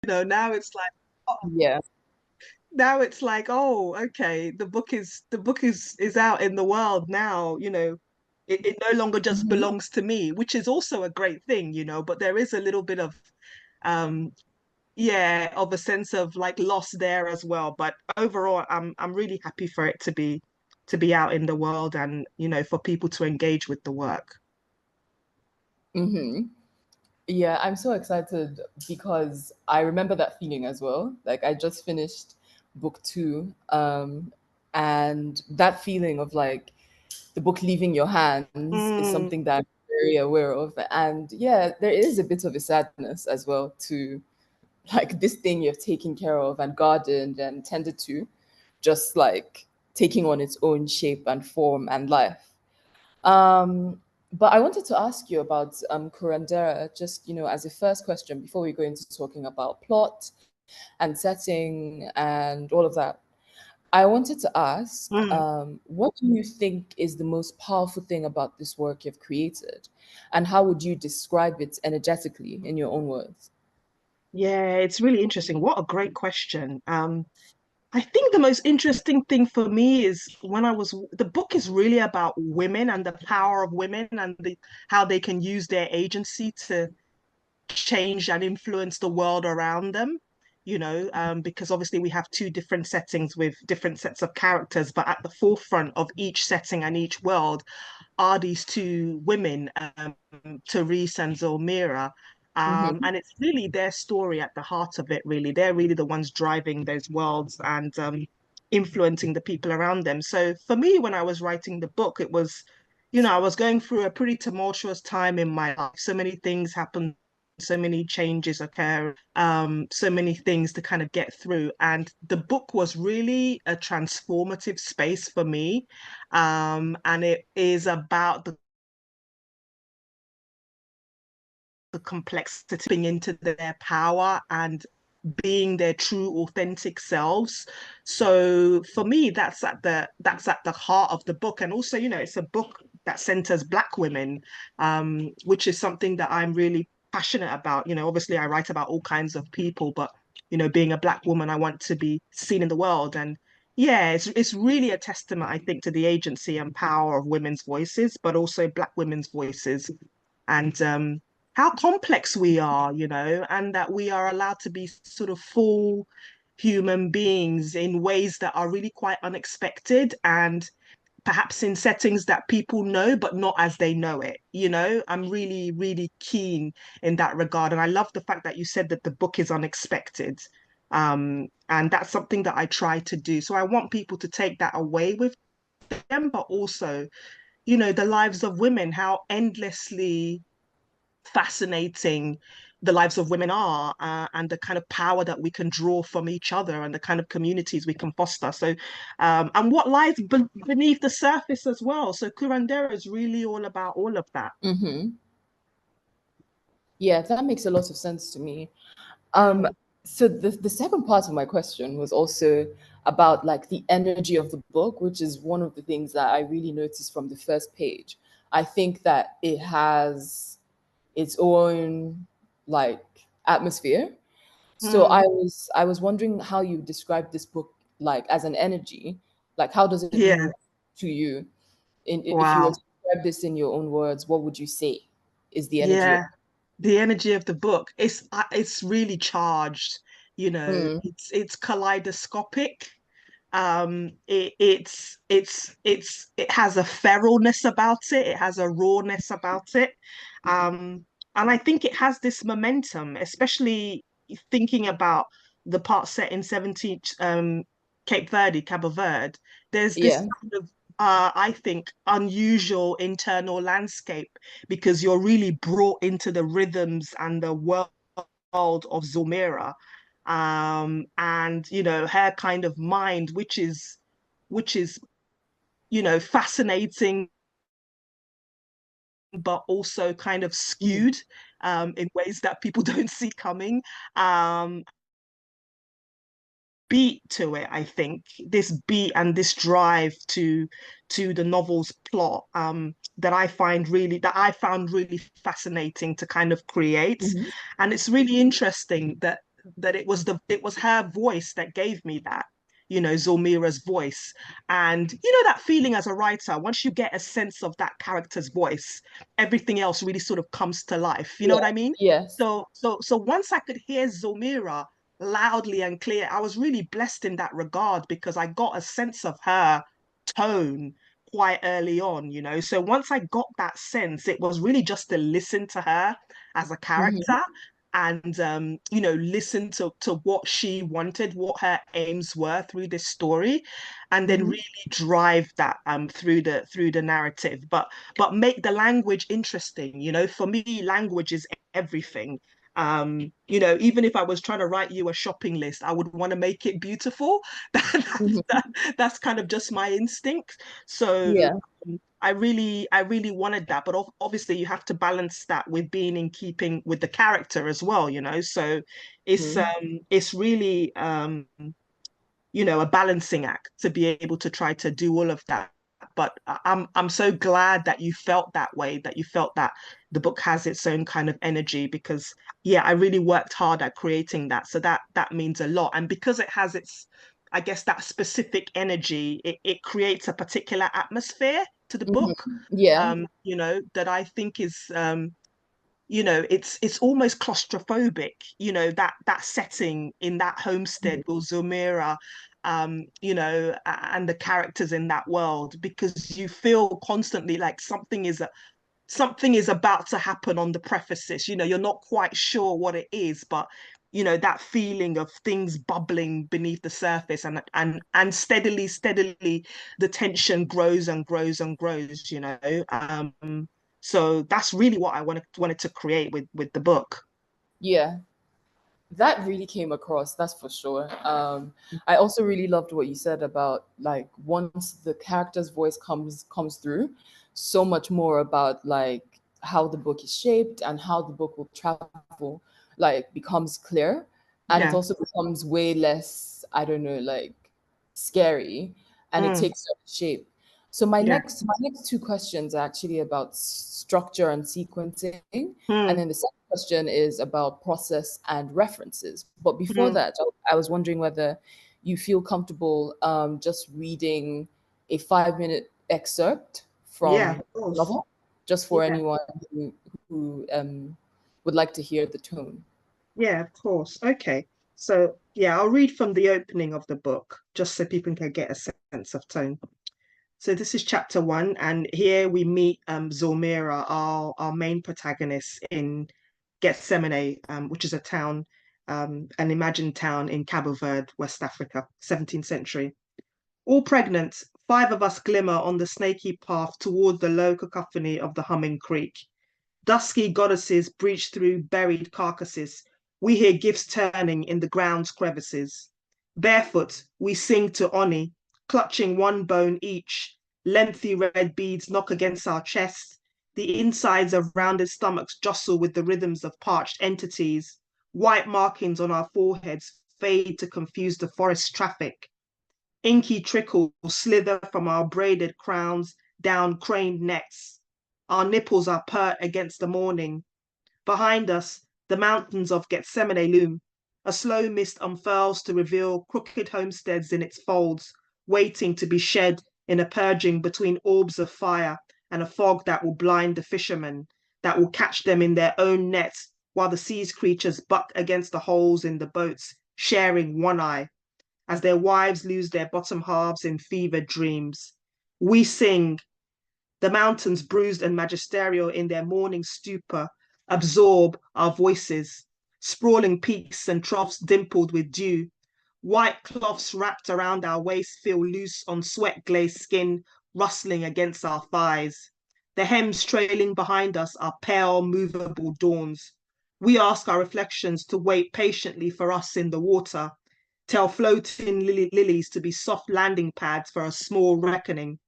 now it's like, oh, Yeah. now it's like, oh, okay, the book is out in the world now, it no longer just Hmm. belongs to me, which is also a great thing, but there is a little bit of um yeah, of a sense of like loss there as well. But overall, I'm really happy for it to be out in the world and, for people to engage with the work. Hmm. Yeah, I'm so excited because I remember that feeling as well. Like I just finished book two, and that feeling of like the book leaving your hands is Mm, something that I'm very aware of. And yeah, there is a bit of a sadness as well to like this thing you've taken care of and gardened and tended to, just like taking on its own shape and form and life. But I wanted to ask you about Curandera, just as a first question before we go into talking about plot and setting and all of that. I wanted to ask, mm. what do you think is the most powerful thing about this work you've created, and how would you describe it energetically in your own words? Yeah, it's really interesting. What a great question. I think the most interesting thing for me is the book is really about women and the power of women and how they can use their agency to change and influence the world around them, because obviously we have two different settings with different sets of characters, but at the forefront of each setting and each world are these two women, Therese and Zulmira. Hmm. And it's really their story at the heart of it, really. They're really the ones driving those worlds and influencing the people around them. So for me, when I was writing the book, it was, I was going through a pretty tumultuous time in my life. So many things happened, so many changes occur, so many things to kind of get through. And the book was really a transformative space for me. And it is about the complexity into their power and being their true authentic selves. So for me, that's at the heart of the book. And also, it's a book that centers Black women, which is something that I'm really passionate about. Obviously I write about all kinds of people, but being a Black woman, I want to be seen in the world. And yeah, it's really a testament, I think, to the agency and power of women's voices, but also Black women's voices. And how complex we are, and that we are allowed to be sort of full human beings in ways that are really quite unexpected and perhaps in settings that people know, but not as they know it. I'm really, really keen in that regard. And I love the fact that you said that the book is unexpected. And that's something that I try to do. So I want people to take that away with them, but also, the lives of women, how endlessly fascinating the lives of women are, and the kind of power that we can draw from each other and the kind of communities we can foster. So, and what lies beneath the surface as well. So, Curandera is really all about all of that. Hmm. Yeah, that makes a lot of sense to me. Um, Mm. so the second part of my question was also about like the energy of the book, which is one of the things that I really noticed from the first page. I think that it has its own like atmosphere. So Mm. I was wondering how you describe this book like as an energy. Like how does it Yeah. move to you? If you were Wow. to describe this in your own words, what would you say is the energy of Yeah. The energy of the book, it's really charged. Mm, It's kaleidoscopic. It has a feralness about it. It has a rawness about it. And I think it has this momentum, especially thinking about the part set in 17th Cape Verde, Cabo Verde. There's this yeah. kind of I think unusual internal landscape because you're really brought into the rhythms and the world of Zulmira, and her kind of mind, which is fascinating, but also kind of Mhm. skewed in ways that people don't see coming. Um, Beat to it, I think. This beat and this drive to the novel's plot, that I found really fascinating to kind of create. Mhm. And it's really interesting that that it was her voice that gave me that, you know, Zulmira's voice. And you know that feeling as a writer, once you get a sense of that character's voice, everything else really sort of comes to life. You know Yeah. what I mean? Yes. So once I could hear Zulmira loudly and clear, I was really blessed in that regard because I got a sense of her tone quite early on, you know. So once I got that sense, it was really just to listen to her as a Hmm. character and you know, listen to what she wanted, what her aims were through this story, and then Hmm. really drive that through the narrative, but make the language interesting. You know, for me, language is everything. You know, even if I was trying to write you a shopping list, I would want to make it beautiful. Hmm. That's kind of just my instinct. So Yeah. I really wanted that, but obviously you have to balance that with being in keeping with the character as well, you know. So Mhm. it's really you know, a balancing act to be able to try to do all of that. But I'm so glad that you felt that way, that you felt that the book has its own kind of energy because yeah, I really worked hard at creating that. So that means a lot. And because it has its, I guess, that specific energy, it creates a particular atmosphere to the Hmm. book, Yeah. you know, that I think is you know, it's almost claustrophobic, you know, that setting in that homestead with Zulmira, you know, and the characters in that world, because you feel constantly like something is about to happen on the prefaces. You know, you're not quite sure what it is, but you know, that feeling of things bubbling beneath the surface and steadily the tension grows and grows and grows, you know. So that's really what I wanted to create with the book. Yeah. That really came across, that's for sure. I also really loved what you said about like once the character's voice comes through, so much more about like how the book is shaped and how the book will travel, like becomes clear, and it Yeah. also becomes way less, I don't know, like scary, and it Mm, takes shape. So yeah. my next two questions are actually about structure and sequencing, and Mm, then the second question is about process and references. But before mm, that, I was wondering whether you feel comfortable just reading a 5 minute excerpt yeah, from of the course. novel, just for Yeah. anyone who would like to hear the tone. Yeah, of course. Okay. So yeah, I'll read from the opening of the book just so people can get a sense of tone. So this is chapter one, and here we meet Zulmira, our main protagonist in Gethsemane, which is a town, an imagined town in Cabo Verde, West Africa, 17th century. All pregnant, five of us glimmer on the snaky path toward the low cacophony of the humming creek. Dusky goddesses breach through buried carcasses. We hear gifts turning in the ground's crevices. Barefoot, we sing to Oni, clutching one bone each. Lengthy red beads knock against our chests. The insides of rounded stomachs jostle with the rhythms of parched entities. White markings on our foreheads fade to confuse the forest traffic. Inky trickles slither from our braided crowns down craned necks. Our nipples are pert against the morning. Behind us, the mountains of Gethsemane loom. A slow mist unfurls to reveal crooked homesteads in its folds, waiting to be shed in a purging between orbs of fire and a fog that will blind the fishermen, that will catch them in their own nets while the sea's creatures buck against the holes in the boats, sharing one eye as their wives lose their bottom halves in fevered dreams. We sing, the mountains bruised and magisterial in their morning stupor absorb our voices, sprawling peaks and troughs dimpled with dew. White cloths wrapped around our waists feel loose on sweat-glazed skin, rustling against our thighs. The hems trailing behind us are pale, movable dawns. We ask our reflections to wait patiently for us in the water, tell floating lilies to be soft landing pads for a small reckoning.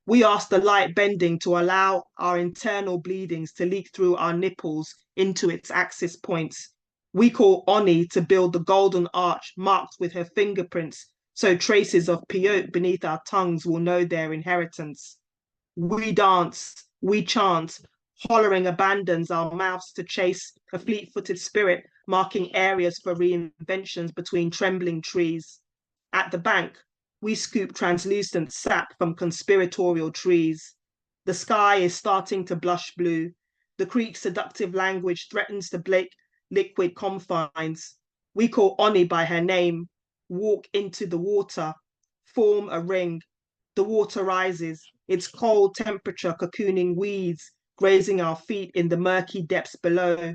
We ask the light bending to allow our internal bleedings to leak through our nipples into its axis points. We call Oni to build the golden arch marked with her fingerprints, so traces of peyote beneath our tongues will know their inheritance. We dance, we chant, Hollering abandons our mouths to chase a fleet-footed spirit, marking areas for reinventions between trembling trees. At the bank, we scoop translucent sap from conspiratorial trees. The sky is starting to blush blue. The creek's seductive language threatens to break liquid confines. We call Oni by her name, walk into the water, form a ring. The water rises, its cold temperature cocooning weeds, grazing our feet in the murky depths below.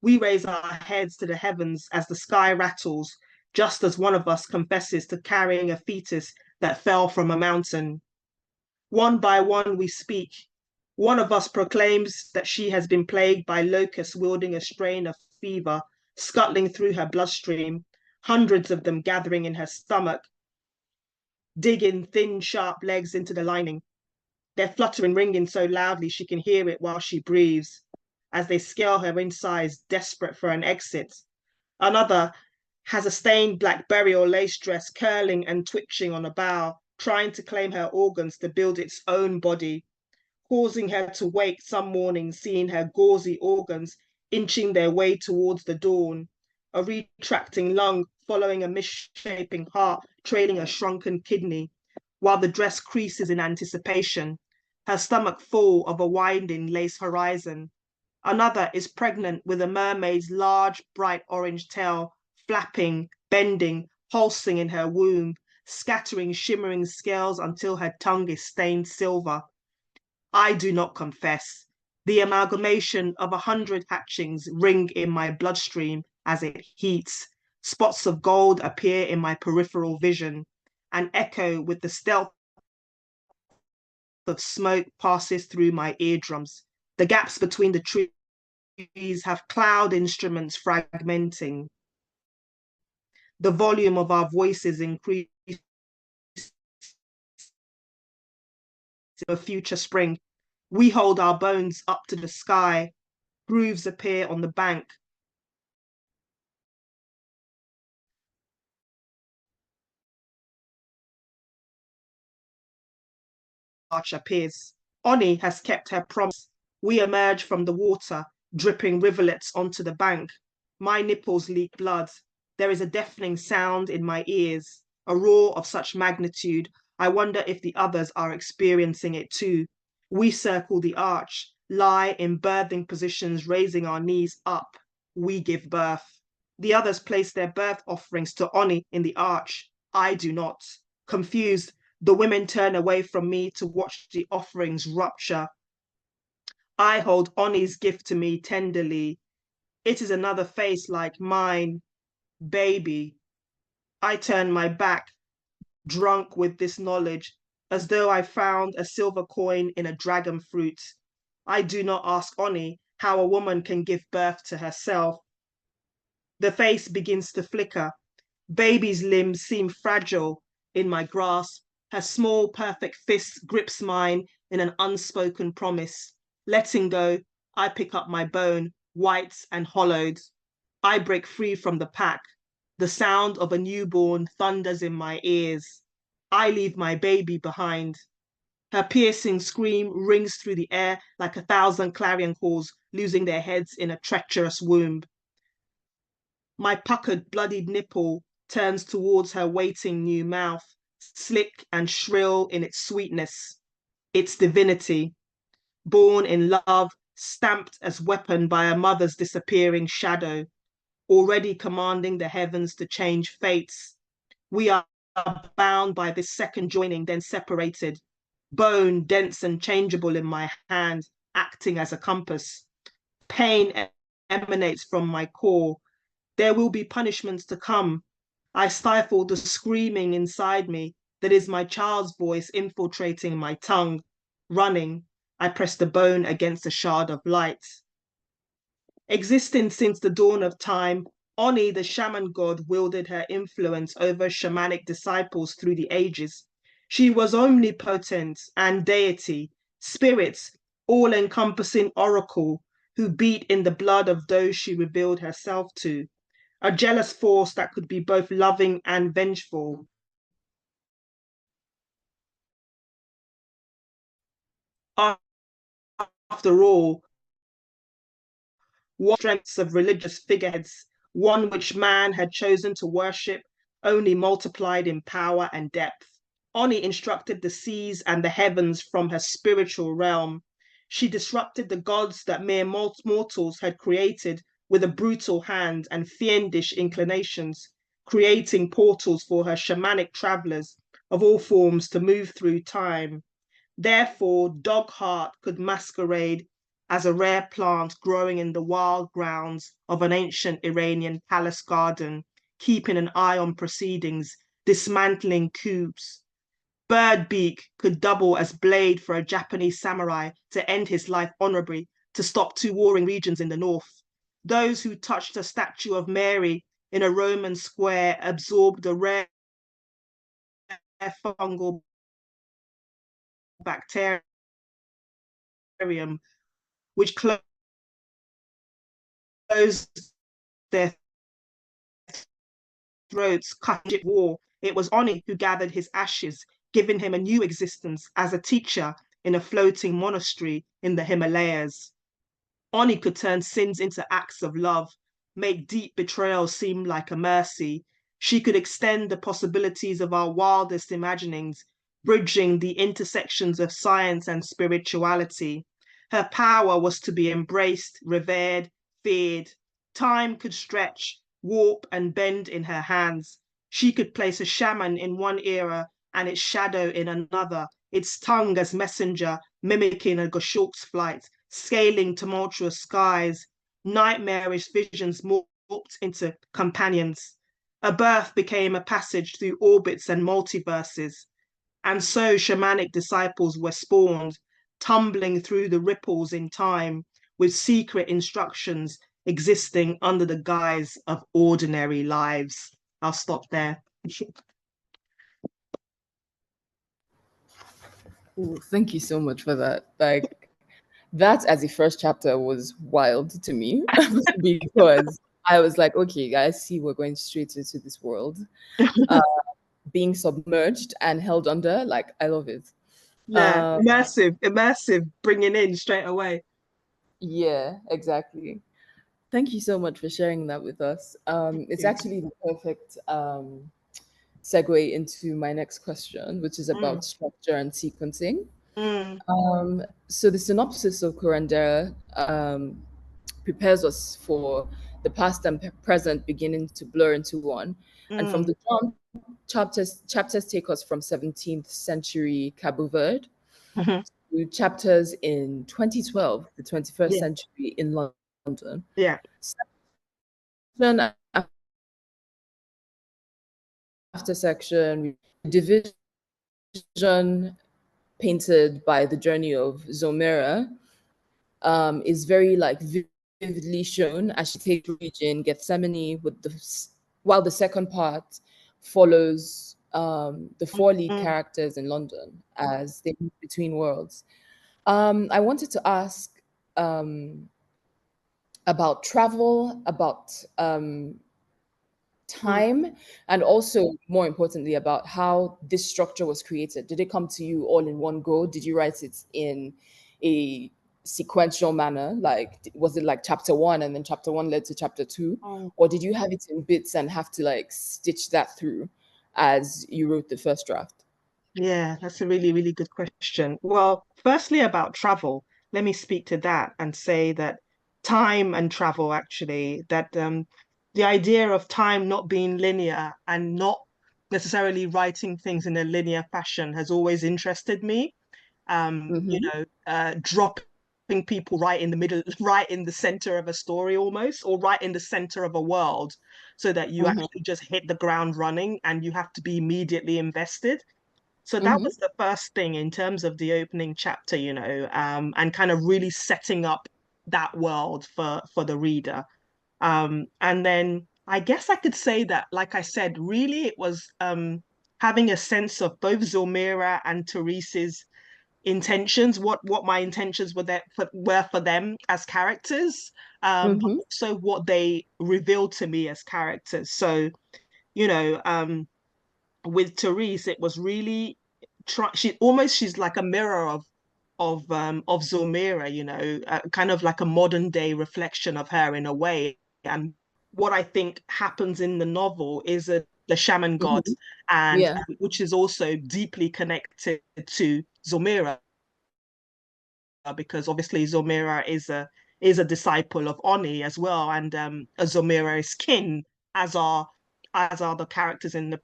We raise our heads to the heavens as the sky rattles, just as one of us confesses to carrying a fetus that fell from a mountain. One by one we speak. One of us proclaims that she has been plagued by locusts wielding a strain of fever, scuttling through her bloodstream, hundreds of them gathering in her stomach, digging thin, sharp legs into the lining. Their fluttering ringing so loudly she can hear it while she breathes, as they scale her insides, desperate for an exit. Another has a stained black burial lace dress curling and twitching on a bough, trying to claim her organs to build its own body, causing her to wake some morning, seeing her gauzy organs inching their way towards the dawn, a retracting lung following a misshaping heart, trailing a shrunken kidney, while the dress creases in anticipation, her stomach full of a winding lace horizon. Another is pregnant with a mermaid's large, bright orange tail, flapping, bending, pulsing in her womb, scattering shimmering scales until her tongue is stained silver. I do not confess. The amalgamation of 100 hatchings ring in my bloodstream as it heats. Spots of gold appear in my peripheral vision. An echo with the stealth of smoke passes through my eardrums. The gaps between the trees have cloud instruments fragmenting. The volume of our voices increases in a future spring. We hold our bones up to the sky. Grooves appear on the bank. Arch appears. Oni has kept her promise. We emerge from the water, dripping rivulets onto the bank. My nipples leak blood. There is a deafening sound in my ears, a roar of such magnitude. I wonder if the others are experiencing it too. We circle the arch, lie in birthing positions, raising our knees up. We give birth. The others place their birth offerings to Oni in the arch. I do not. Confused, the women turn away from me to watch the offerings rupture. I hold Oni's gift to me tenderly. It is another face like mine, baby. I turn my back, drunk with this knowledge, as though I found a silver coin in a dragon fruit. I do not ask Oni how a woman can give birth to herself. The face begins to flicker. Baby's limbs seem fragile in my grasp. Her small, perfect fist grips mine in an unspoken promise. Letting go, I pick up my bone, white and hollowed. I break free from the pack. The sound of a newborn thunders in my ears. I leave my baby behind. Her piercing scream rings through the air like 1,000 clarion calls, losing their heads in a treacherous womb. My puckered, bloodied nipple turns towards her waiting new mouth, slick and shrill in its sweetness, its divinity, born in love, stamped as weapon by a mother's disappearing shadow, already commanding the heavens to change fates. We are bound by this second joining, then separated, bone dense and changeable in my hand, acting as a compass. Pain emanates from my core. There will be punishments to come. I stifle the screaming inside me that is my child's voice infiltrating my tongue. Running, I press the bone against a shard of light. Existing since the dawn of time, Oni, the shaman god, wielded her influence over shamanic disciples through the ages. She was omnipotent and deity, spirits, all-encompassing oracle, who beat in the blood of those she revealed herself to, a jealous force that could be both loving and vengeful. After all, one strengths of religious figureheads, one which man had chosen to worship, only multiplied in power and depth. Oni instructed the seas and the heavens from her spiritual realm. She disrupted the gods that mere mortals had created with a brutal hand and fiendish inclinations, creating portals for her shamanic travelers of all forms to move through time. Therefore, dog heart could masquerade as a rare plant growing in the wild grounds of an ancient Iranian palace garden, keeping an eye on proceedings, dismantling coups. Birdbeak could double as blade for a Japanese samurai to end his life honorably, to stop two warring regions in the north. Those who touched a statue of Mary in a Roman square absorbed a rare fungal bacterium which closed their throats, cut war. It was Oni who gathered his ashes, giving him a new existence as a teacher in a floating monastery in the Himalayas. Oni could turn sins into acts of love, make deep betrayal seem like a mercy. She could extend the possibilities of our wildest imaginings, bridging the intersections of science and spirituality. Her power was to be embraced, revered, feared. Time could stretch, warp, and bend in her hands. She could place a shaman in one era and its shadow in another, its tongue as messenger, mimicking a Goshawk's flight, scaling tumultuous skies. Nightmarish visions morphed into companions. A birth became a passage through orbits and multiverses. And so shamanic disciples were spawned, tumbling through the ripples in time with secret instructions existing under the guise of ordinary lives. I'll stop there. Ooh, thank you so much for that. Like, that as the first chapter was wild to me because I was like, okay, guys, see, we're going straight into this world, uh, being submerged and held under. Like, I love it. Yeah, Um, immersive, bringing in straight away. yeah, exactly. Thank you so much for sharing that with us. It's Yeah. actually the perfect segue into my next question, which is Mm, about structure and sequencing. mm, So the synopsis of Curandera prepares us for the past and present beginning to blur into one. And from mm, the jump, chapters take us from 17th century Cabo Verde mhm. to chapters in 2012, the 21st Yeah, century in London. yeah. Section after section, division painted by the journey of Zomera is very like vividly shown as she takes region Gethsemane with while the second part follows the four lead Mm, characters in London as they move between worlds. I wanted to ask um, about travel, about mm. time, and also more importantly about how this structure was created. Did it come to you all in one go? Did you write it in a sequential manner? Like, was it like chapter one and then chapter one led to chapter two? Oh, Or did you have it in bits and have to like stitch that through as you wrote the first draft? yeah, that's a really, really good question. Well, firstly, about travel, let me speak to that and say that time and travel, actually, that the idea of time not being linear and not necessarily writing things in a linear fashion has always interested me. Mm-hmm. Dropping people right in the middle, right in the center of a story almost, or right in the center of a world, so that you Mm-hmm. actually just hit the ground running and you have to be immediately invested. So that Mm-hmm. was the first thing in terms of the opening chapter, and kind of really setting up that world for the reader. And then I guess I could say that, like I said, really it was having a sense of both Zulmira and Therese's intentions, what my intentions were for them as characters, but Mm-hmm. also what they revealed to me as characters. So, you know, with Therese, it was really she's like a mirror of of Zulmira, kind of like a modern day reflection of her in a way. And what I think happens in the novel is the shaman god, Hmm. and Yeah. which is also deeply connected to Zulmira, because obviously Zulmira is a disciple of Oni as well, and Zulmira is kin, as are the characters in the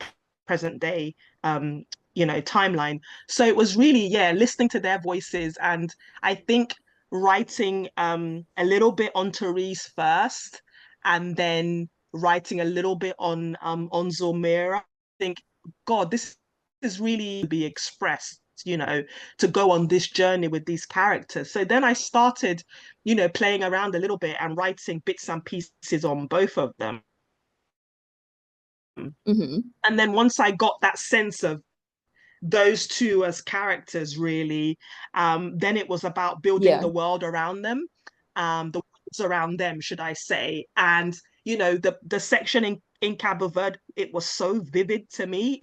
present day um, timeline. So it was really, yeah, listening to their voices, and I think writing a little bit on Therese first, and then writing a little bit on Zulmira. I think, God, this is really to be expressed, to go on this journey with these characters. So then I started, playing around a little bit and writing bits and pieces on both of them. Hmm. And then once I got that sense of those two as characters, really, then it was about building Yeah. the world around them, the worlds around them, should I say. And, the section in Cabo Verde, it was so vivid to me.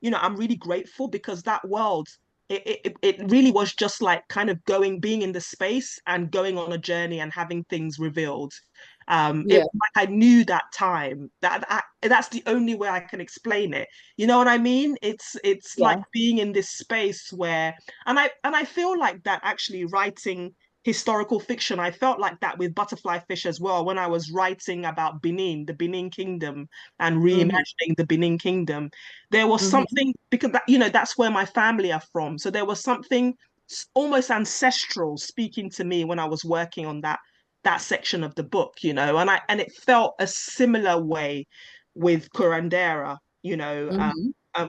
I'm really grateful because that world, it really was just like kind of being in the space and going on a journey and having things revealed. It Yeah. was like I knew that time. That's the only way I can explain it. You know what I mean? It's like Yeah. being in this space where, and I feel like that actually writing historical fiction. I felt like that with Butterfly Fish as well when I was writing about Benin, the Benin Kingdom, and Hmm. reimagining the Benin Kingdom. There was Hmm. something, because that's where my family are from. So there was something almost ancestral speaking to me when I was working on that section of the book, and it felt a similar way with Curandera, Hmm.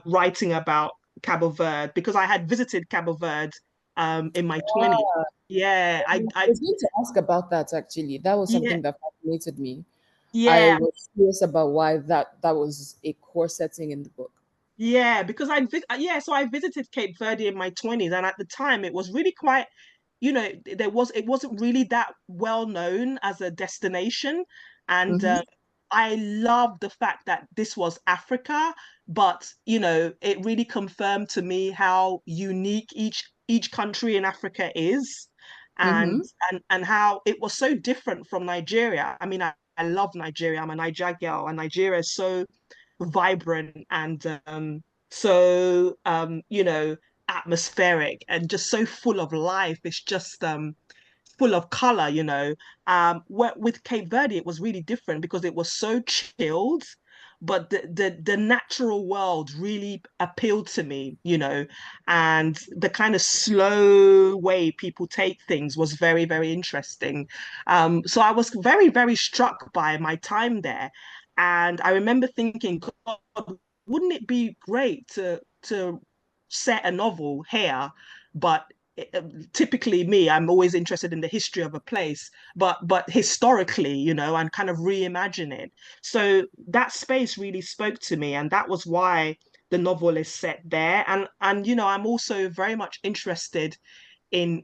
writing about Cabo Verde, because I had visited Cabo Verde in my 20s. Yeah, I was going to ask about that actually. That was yeah, something that fascinated me. I yeah, was curious about why that was a core setting in the book. yeah, because so I visited Cape Verde in my 20s, and at the time it was really quite, it wasn't really that well known as a destination, and Hmm. I love the fact that this was Africa, but it really confirmed to me how unique each country in Africa is, and Hmm. and how it was so different from Nigeria. I mean, I love Nigeria. I'm a Niger girl, and Nigeria is so vibrant and atmospheric and just so full of life. It's just full of color, with Cape Verde, it was really different because it was so chilled, but the natural world really appealed to me, and the kind of slow way people take things was very, very interesting. So I was very, very struck by my time there. And I remember thinking, God, wouldn't it be great to set a novel here? But typically me, I'm always interested in the history of a place, but historically, and kind of reimagine it. So that space really spoke to me, and that was why the novel is set there. And I'm also very much interested in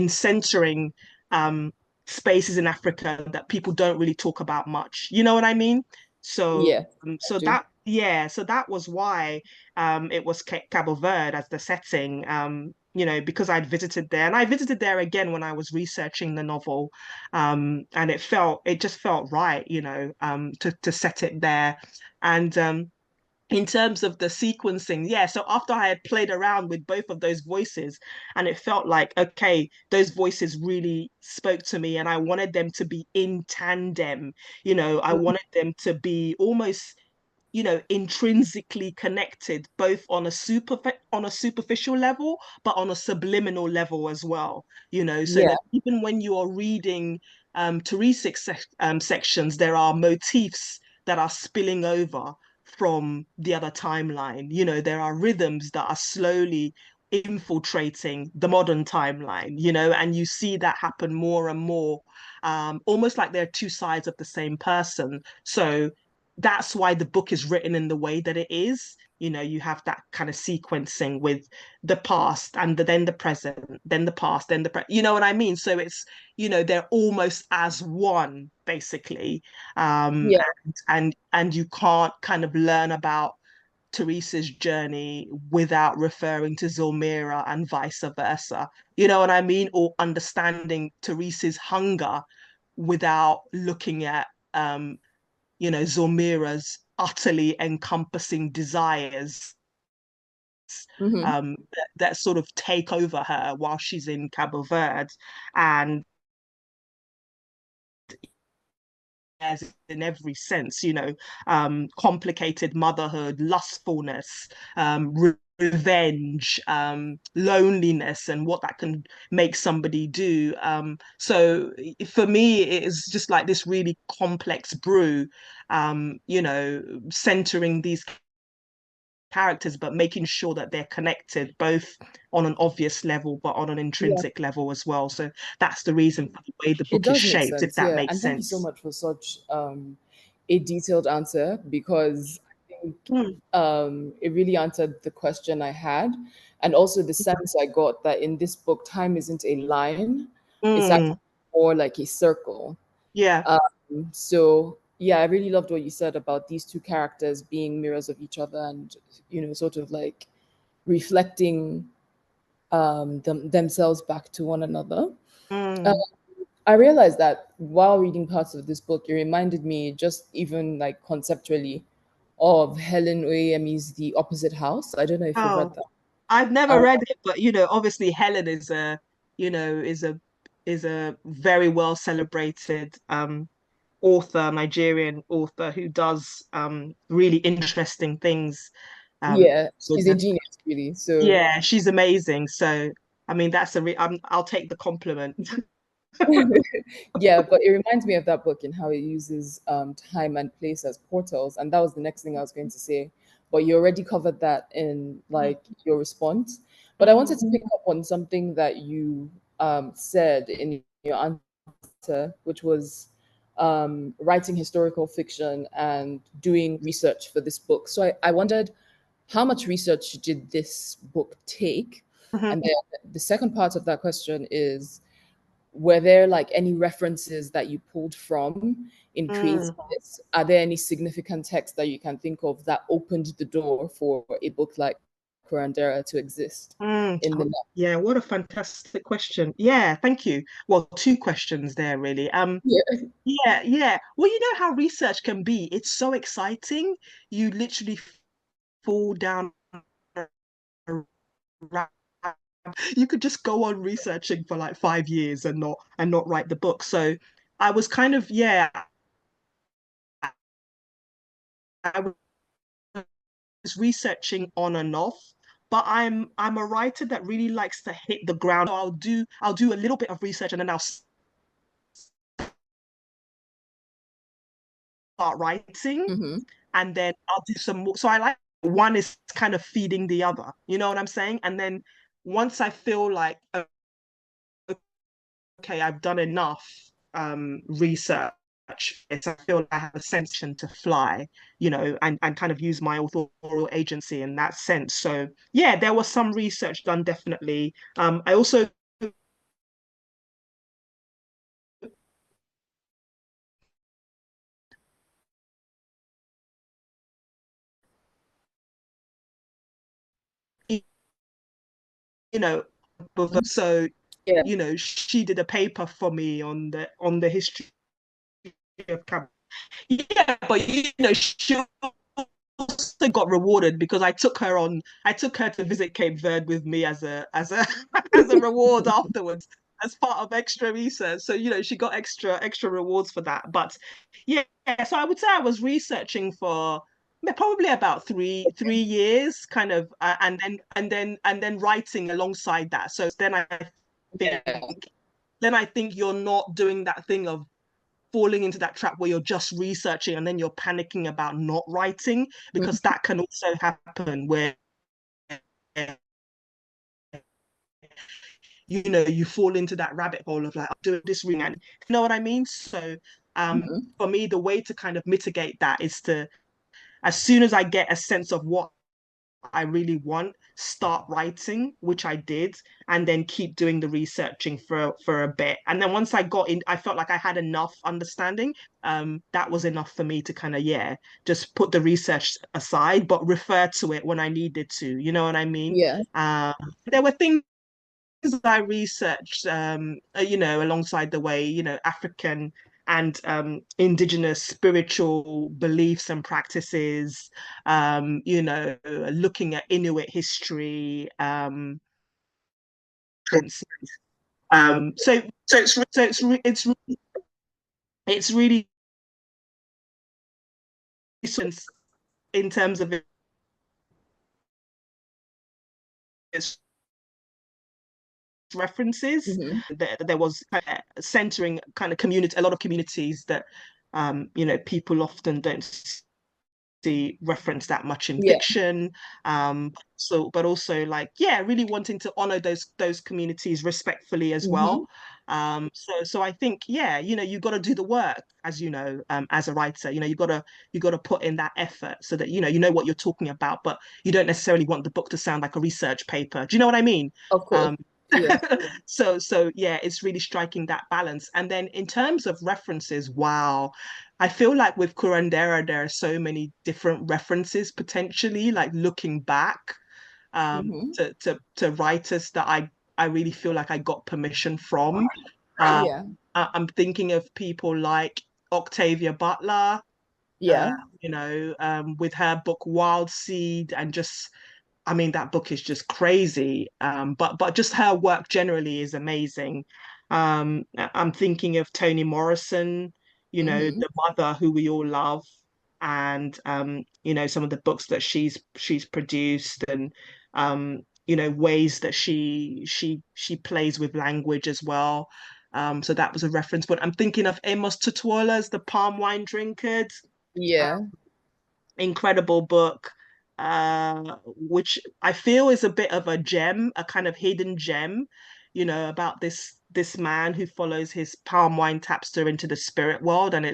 centering um spaces in Africa that people don't really talk about much. You know what I mean? So Yeah, I so do. that yeah, so that was why it was Cabo Verde as the setting. Because I'd visited there, and I visited there again when I was researching the novel, and it just felt right, to set it there. And in terms of the sequencing, yeah, so after I had played around with both of those voices, and it felt like, okay, those voices really spoke to me, and I wanted them to be in tandem. I Mhm. wanted them to be almost, intrinsically connected, both on a superficial level, but on a subliminal level as well. So Yeah, that even when you are reading Teresic sections, there are motifs that are spilling over from the other timeline. There are rhythms that are slowly infiltrating the modern timeline, and you see that happen more and more, almost like they're two sides of the same person. So that's why the book is written in the way that it is. You have that kind of sequencing with the past and then the present, then the past, then the present. You know what I mean? So it's, they're almost as one, basically. Um, yeah, and you can't kind of learn about Therese's journey without referring to Zulmira and vice versa. You know what I mean? Or understanding Therese's hunger without looking at Zulmira's utterly encompassing desires Hmm. that sort of take over her while she's in Cabo Verde. And as in every sense, complicated motherhood, lustfulness, revenge, loneliness, and what that can make somebody do. So for me, it is just like this really complex brew, centering these characters, but making sure that they're connected both on an obvious level, but on an Yeah, intrinsic level as well. So that's the reason for the way the it book is does make shaped, if sense. that Yeah, makes and thank you so sense. much for such a detailed answer, because I think Mm, it really answered the question I had, and also the sense I got that in this book, time isn't a line; it's mm, actually more like a circle. yeah. So yeah, I really loved what you said about these two characters being mirrors of each other, and sort of like reflecting themselves back to one another. Uh, Mm. I realized that while reading parts of this book, it reminded me, just even like conceptually, of Helen Oyemi's The Opposite House. I don't know if you've read Oh, that. I've never Uh, read it, but obviously Helen is a very well celebrated author, Nigerian author who does really interesting things. Um, yeah, with she's a the, genius, really. So yeah, she's amazing. So I mean, I'll take the compliment. yeah, but it reminds me of that book and how it uses time and place as portals. And that was the next thing I was going to say. But you already covered that in like your response. But I wanted to pick up on something that you said in your answer, which was writing historical fiction and doing research for this book. So I wondered, how much research did this book take? Mhm. And then the second part of that question is, were there like any references that you pulled from in creating Mm. this? Are there any significant texts that you can think of that opened the door for a book like Curandera to exist Mm. in the Oh, yeah, what a fantastic question. Yeah, thank you. Well, two questions there, really. yeah. Yeah, yeah. Well, you know how research can be. It's so exciting. You literally fall down a rabbit. You could just go on researching for like 5 years and not write the book. So I was kind of, yeah, I was researching on and off, but I'm a writer that really likes to hit the ground. So I'll do a little bit of research and then I'll start writing Hmm. and then I'll do some more. So I like one is kind of feeding the other. You know what I'm saying? And then once I feel like okay, I've done enough research. It's, I feel like I have a sense to fly, and kind of use my authorial agency in that sense. So yeah, there was some research done definitely. I also, you know, so Yeah. she did a paper for me on the history of Cabo. Yeah, but she also got rewarded because I took her to visit Cape Verde with me as a as a reward afterwards as part of extra research. So she got extra rewards for that. But yeah, so I would say I was researching for probably about three years, kind of, and then writing alongside that. So think Yeah. then I think you're not doing that thing of falling into that trap where you're just researching and then you're panicking about not writing, because that can also happen where you fall into that rabbit hole of like, I'm doing this ring, and you know what I mean. So Mhm. for me, the way to kind of mitigate that is to, as soon as I get a sense of what I really want, start writing, which I did, and then keep doing the researching for a bit. And then once I got in, I felt like I had enough understanding. That was enough for me to kind of, yeah, just put the research aside, but refer to it when I needed to. You know what I mean? Yeah. Um, there were things I researched, alongside the way, African and indigenous spiritual beliefs and practices, looking at Inuit history, so it's really in terms of its references. Hmm. There was centering kind of community, a lot of communities that people often don't see reference that much in Yeah. fiction. But also like, yeah, really wanting to honor those communities respectfully as well. Hmm. So I think, yeah, you got to do the work, as as a writer. You got to put in that effort so that you know what you're talking about, but you don't necessarily want the book to sound like a research paper. Do you know what I mean? Of course. um Yeah. so yeah, it's really striking that balance. And then in terms of references, wow, I feel like with Curandera, there are so many different references potentially, like looking back, Hmm. to writers that I really feel like I got permission from. Um, Yeah. I'm thinking of people like Octavia Butler, uh, Yeah. with her book Wild Seed, and just, I mean, that book is just crazy. But just her work generally is amazing. I'm thinking of Toni Morrison, Hmm. the mother who we all love, and some of the books that she's produced, and ways that she plays with language as well. So that was a reference. But I'm thinking of Amos Tutuola's The Palm Wine Drinkard, Yeah. incredible book, which I feel is a bit of a gem, a kind of hidden gem, about this man who follows his palm wine tapster into the spirit world. And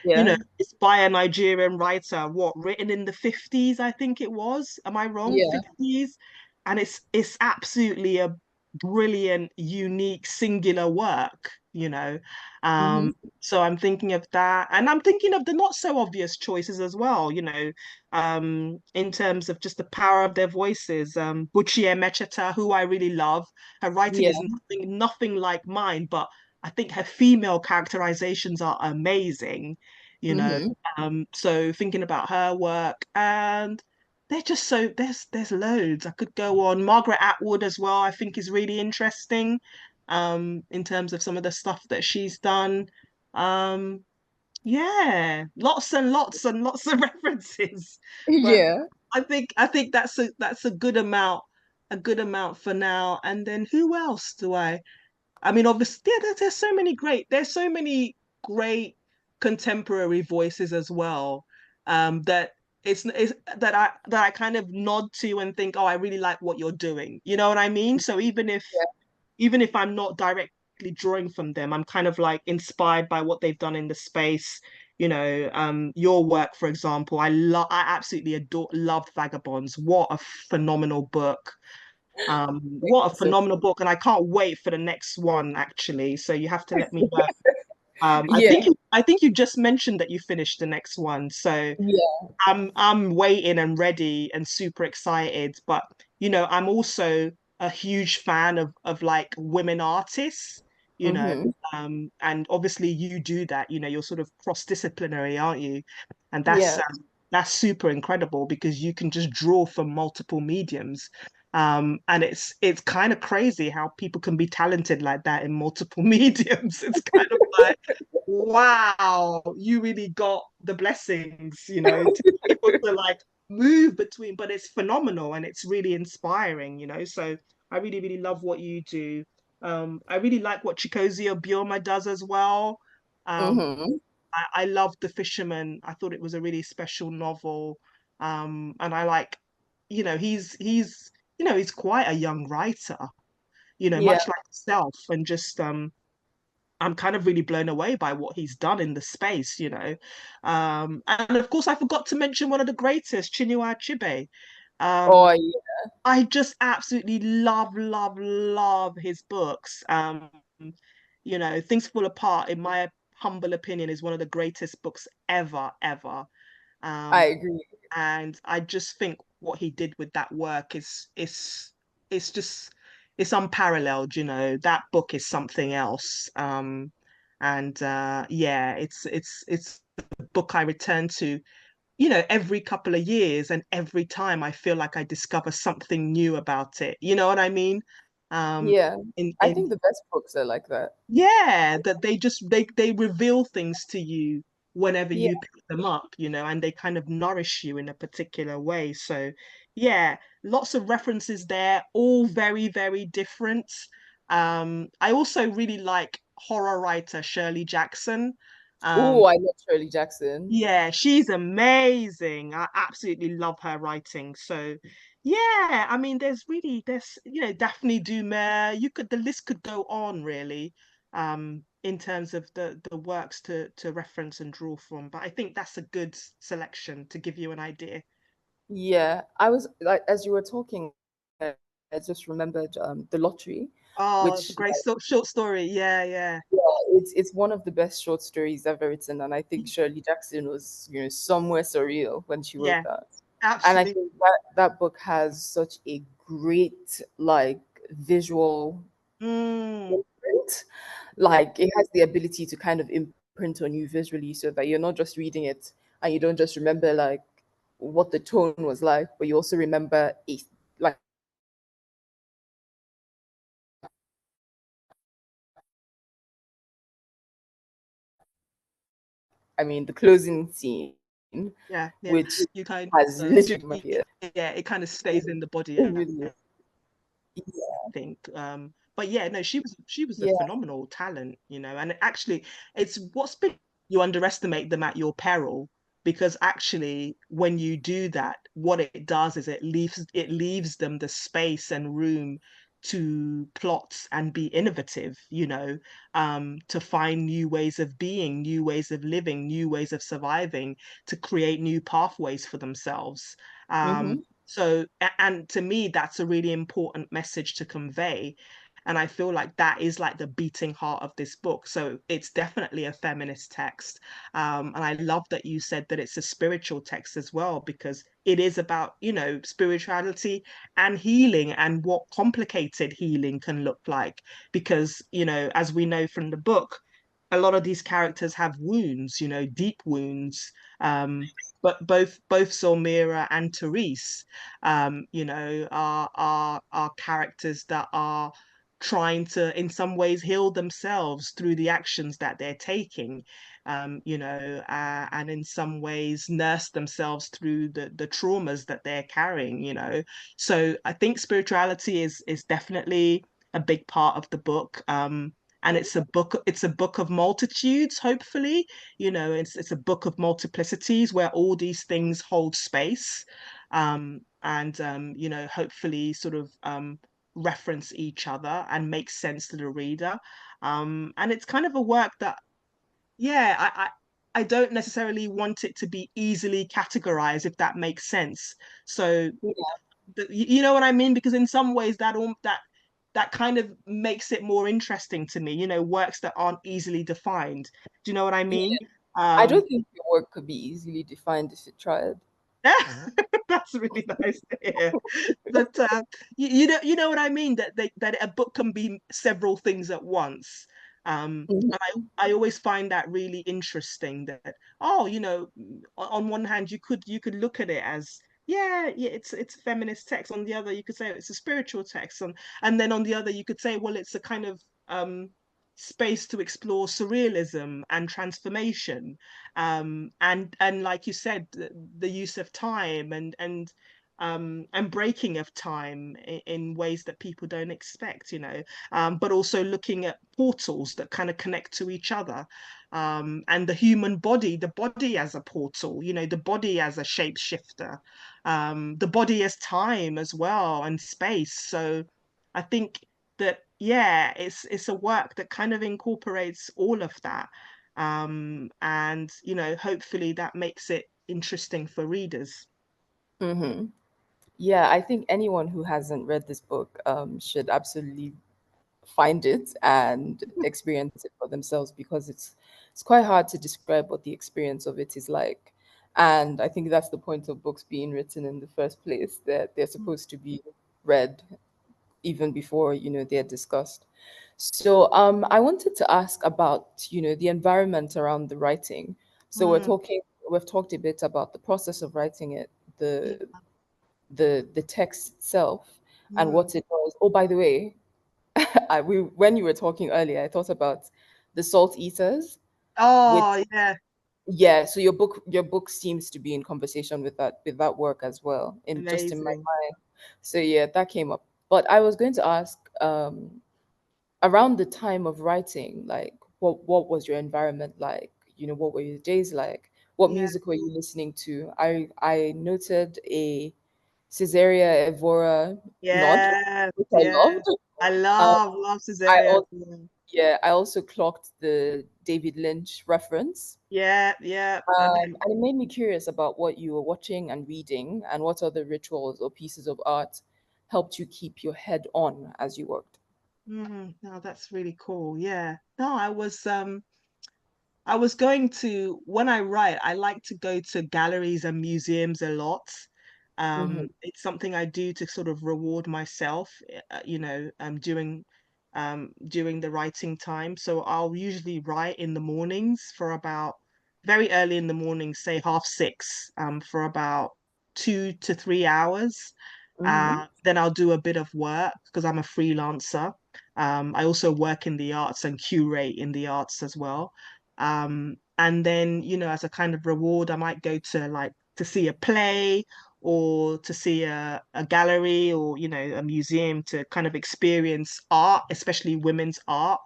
Yeah. it's by a Nigerian writer, written in the 50s, I think it was. Am I wrong? Yeah. 50s? And it's absolutely a brilliant, unique, singular work, you know. Hmm. Um, so I'm thinking of that, and I'm thinking of the not so obvious choices as well, in terms of just the power of their voices. Buchi Emecheta, who I really love, her writing Yeah. is nothing like mine, but I think her female characterizations are amazing, you know. Hmm. So thinking about her work, and they're just so there's loads. I could go on. Margaret Atwood as well, I think is really interesting, in terms of some of the stuff that she's done. Um, yeah, lots and lots and lots of references. But Yeah. I think that's a good amount for now. And then who else do I mean, obviously, yeah, there's so many great contemporary voices as well. That it's that I kind of nod to and think, oh, I really like what you're doing. You know what I mean? So even if I'm not directly drawing from them, I'm kind of like inspired by what they've done in the space. Your work, for example, I absolutely loved Vagabonds. What a phenomenal book. Thank What you a so phenomenal book. And I can't wait for the next one, actually. So you have to let me know. I Yeah. think you just mentioned that you finished the next one. So Yeah. I'm waiting and ready and super excited. But I'm also a huge fan of like women artists, you know. Hmm. And obviously you do that, you're sort of cross-disciplinary, aren't you? And Yeah. that's super incredible because you can just draw from multiple mediums. And it's kind of crazy how people can be talented like that in multiple mediums. It's kind of like, wow, you really got the blessings, to be able to like move between, but it's phenomenal and it's really inspiring, So I really, really love what you do. I really like what Chikozia Bioma does as well. Um, Hmm. I love The Fisherman. I thought it was a really special novel. And I like, he's quite a young writer, Yeah. much like yourself, and just I'm kind of really blown away by what he's done in the space. And of course, I forgot to mention one of the greatest, Chinua Achebe. Oh yeah, I just absolutely love, love, love his books. Things Fall Apart, in my humble opinion, is one of the greatest books ever, ever. I Um, agree. and I just think what he did with that work is it's just it's unparalleled. That book is something else. And yeah, it's a book I return to every couple of years, and every time I feel like I discover something new about it. You know what I mean? Um, Yeah, I in think the best books are like that. Yeah, that they reveal things to you whenever Yeah, you pick them up, and they kind of nourish you in a particular way. So yeah, lots of references there, all very, very different. I also really like horror writer Shirley Jackson. Um, oh, I love Shirley Jackson. yeah, she's amazing. I absolutely love her writing. So, yeah, I mean, there's Daphne du Maurier. The list could go on really, in terms of the works to reference and draw from. But I think that's a good selection to give you an idea. Yeah, I was like, as you were talking, I just remembered The Lottery, Oh, it's a which great short story. Yeah, yeah, yeah, it's one of the best short stories ever written, and I think Shirley Jackson was, somewhere surreal when she wrote yeah, that. And I absolutely. think that book has such a great like visual Mm, imprint. Like it has the ability to kind of imprint on you visually so that you're not just reading it and you don't just remember like what the tone was like, but you also remember it like I mean the closing scene, yeah, yeah. which You kind has of, literally my ear. yeah, it kind of stays in the body, It I really think. But yeah, no, she was a yeah. phenomenal talent, and actually it's what's been you underestimate them at your peril, because actually when you do that, what it does is it leaves them the space and room to plot and be innovative, to find new ways of being, new ways of living, new ways of surviving, to create new pathways for themselves. Mm-hmm. And to me, that's a really important message to convey. And I feel like that is like the beating heart of this book. So it's definitely a feminist text. And I love that you said that it's a spiritual text as well, because it is about, spirituality and healing, and what complicated healing can look like. Because, as we know from the book, a lot of these characters have wounds, deep wounds. But both Zulmira and Therese, are characters that are trying to, in some ways, heal themselves through the actions that they're taking, and in some ways nurse themselves through the traumas that they're carrying. So I think spirituality is definitely a big part of the book. And it's a book of multitudes, hopefully. It's a book of multiplicities where all these things hold space, and hopefully sort of reference each other and make sense to the reader. And it's kind of a work that, yeah, I don't necessarily want it to be easily categorized, if that makes sense. So you know what I mean? Because in some ways that kind of makes it more interesting to me, works that aren't easily defined. Do you know what I Yeah. mean? I Um, don't think your work could be easily defined if it tried. that's really nice to hear. But you know what I mean? That a book can be several things at once. Mhm. And I always find that really interesting. That, oh, on one hand you could look at it as, yeah, yeah, it's a feminist text. On the other, you could say it's a spiritual text, and then on the other, you could say, well, it's a kind of space to explore surrealism and transformation, and like you said, the use of time, and breaking of time in ways that people don't expect, but also looking at portals that kind of connect to each other, and the body as a portal, the body as a shapeshifter, the body as time as well, and space. So I think that, yeah, it's a work that kind of incorporates all of that, and hopefully that makes it interesting for readers. Mm-hmm. Yeah, I think anyone who hasn't read this book should absolutely find it and experience it for themselves, because it's quite hard to describe what the experience of it is like. And I think that's the point of books being written in the first place, that they're supposed to be read even before, they're discussed. So I wanted to ask about, the environment around the writing. So Mm, we've talked a bit about the process of writing it, the text itself, and mm. what it was. Oh, by the way, when you were talking earlier, I thought about the salt eaters. With Oh, yeah, Yeah, so your book seems to be in conversation with that work as well, in my amazing. mind. So yeah, that came up. But I was going to ask, around the time of writing, like what was your environment like? What were your days like? What Yeah, music were you listening to? I noted a Caesarea Evora nod, yeah, which I yeah. loved. I Uh, love I Caesarea. also Yeah, I also clocked the David Lynch reference. Yeah, yeah. And it made me curious about what you were watching and reading, and what other rituals or pieces of art helped you keep your head on as you worked. No, that's really cool. Yeah. No, I was going to, when I write, I like to go to galleries and museums a lot. Hmm. It's something I do to sort of reward myself, during the writing time. So I'll usually write in the mornings for about very early in the morning, say 6:30, for about 2 to 3 hours. Hmm. Then I'll do a bit of work because I'm a freelancer. I also work in the arts and curate in the arts as well. And then, as a kind of reward, I might go to like to see a play or to see a gallery or, a museum to kind of experience art, especially women's art,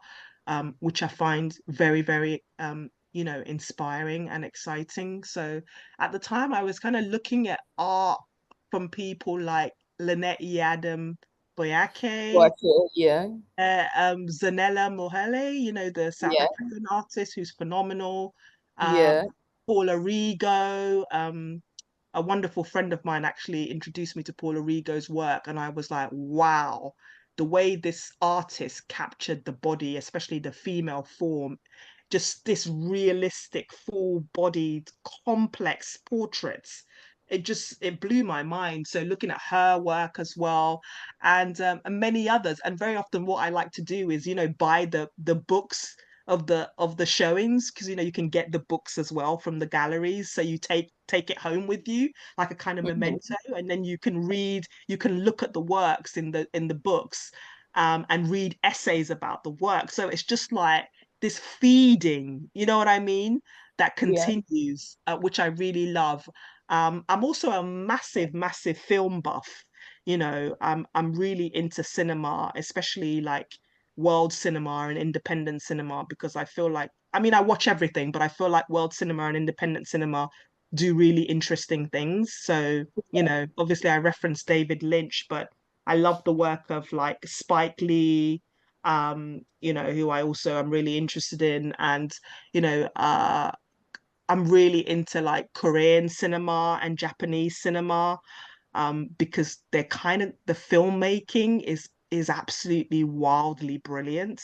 which I find very, very, inspiring and exciting. So at the time, I was kind of looking at art from people like Lynette Adam Boyake, Yeah, Zanella Mohele, the South yeah, African artist who's phenomenal. Um, yeah. Paula Rigo, a wonderful friend of mine actually introduced me to Paula Rigo's work, and I was like, wow, the way this artist captured the body, especially the female form, just this realistic, full-bodied, complex portraits. It blew my mind. So looking at her work as well, and many others. And very often, what I like to do is, buy the books of the showings because you can get the books as well from the galleries. So you take it home with you like a kind of Hmm. memento, and then you can look at the works in the books, and read essays about the work. So it's just like this feeding, you know what I mean? That Yeah. continues, which I really love. I'm also a massive, massive film buff. I'm really into cinema, especially like world cinema and independent cinema, because I feel like, I mean, I watch everything, but I feel like world cinema and independent cinema do really interesting things. So, obviously I referenced David Lynch, but I love the work of like Spike Lee, who I also am really interested in. And, you know, uh, I'm really into like Korean cinema and Japanese cinema, because they're kind of the filmmaking is absolutely wildly brilliant.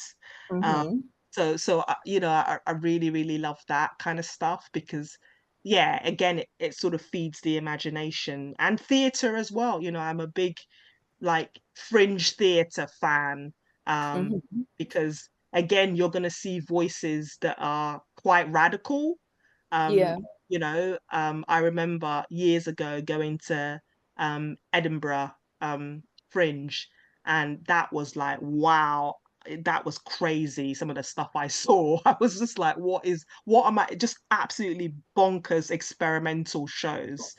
Um, Hmm. so I really really love that kind of stuff because yeah, again, it sort of feeds the imagination and theater as well. I'm a big like fringe theater fan, Hmm. because again, you're going to see voices that are quite radical. um Yeah. I remember years ago going to Edinburgh Fringe, and that was like, wow, that was crazy. Some of the stuff I saw, I was just like, what am I, just absolutely bonkers experimental shows.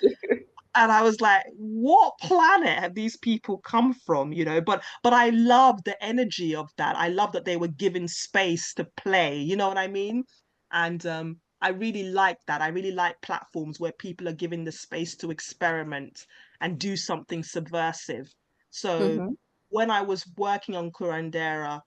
And I was like, what planet have these people come from? But I love the energy of that. I love that they were given space to play, you know what I mean? And I really like that. I really like platforms where people are given the space to experiment and do something subversive. So Hmm. when I was working on Curandera,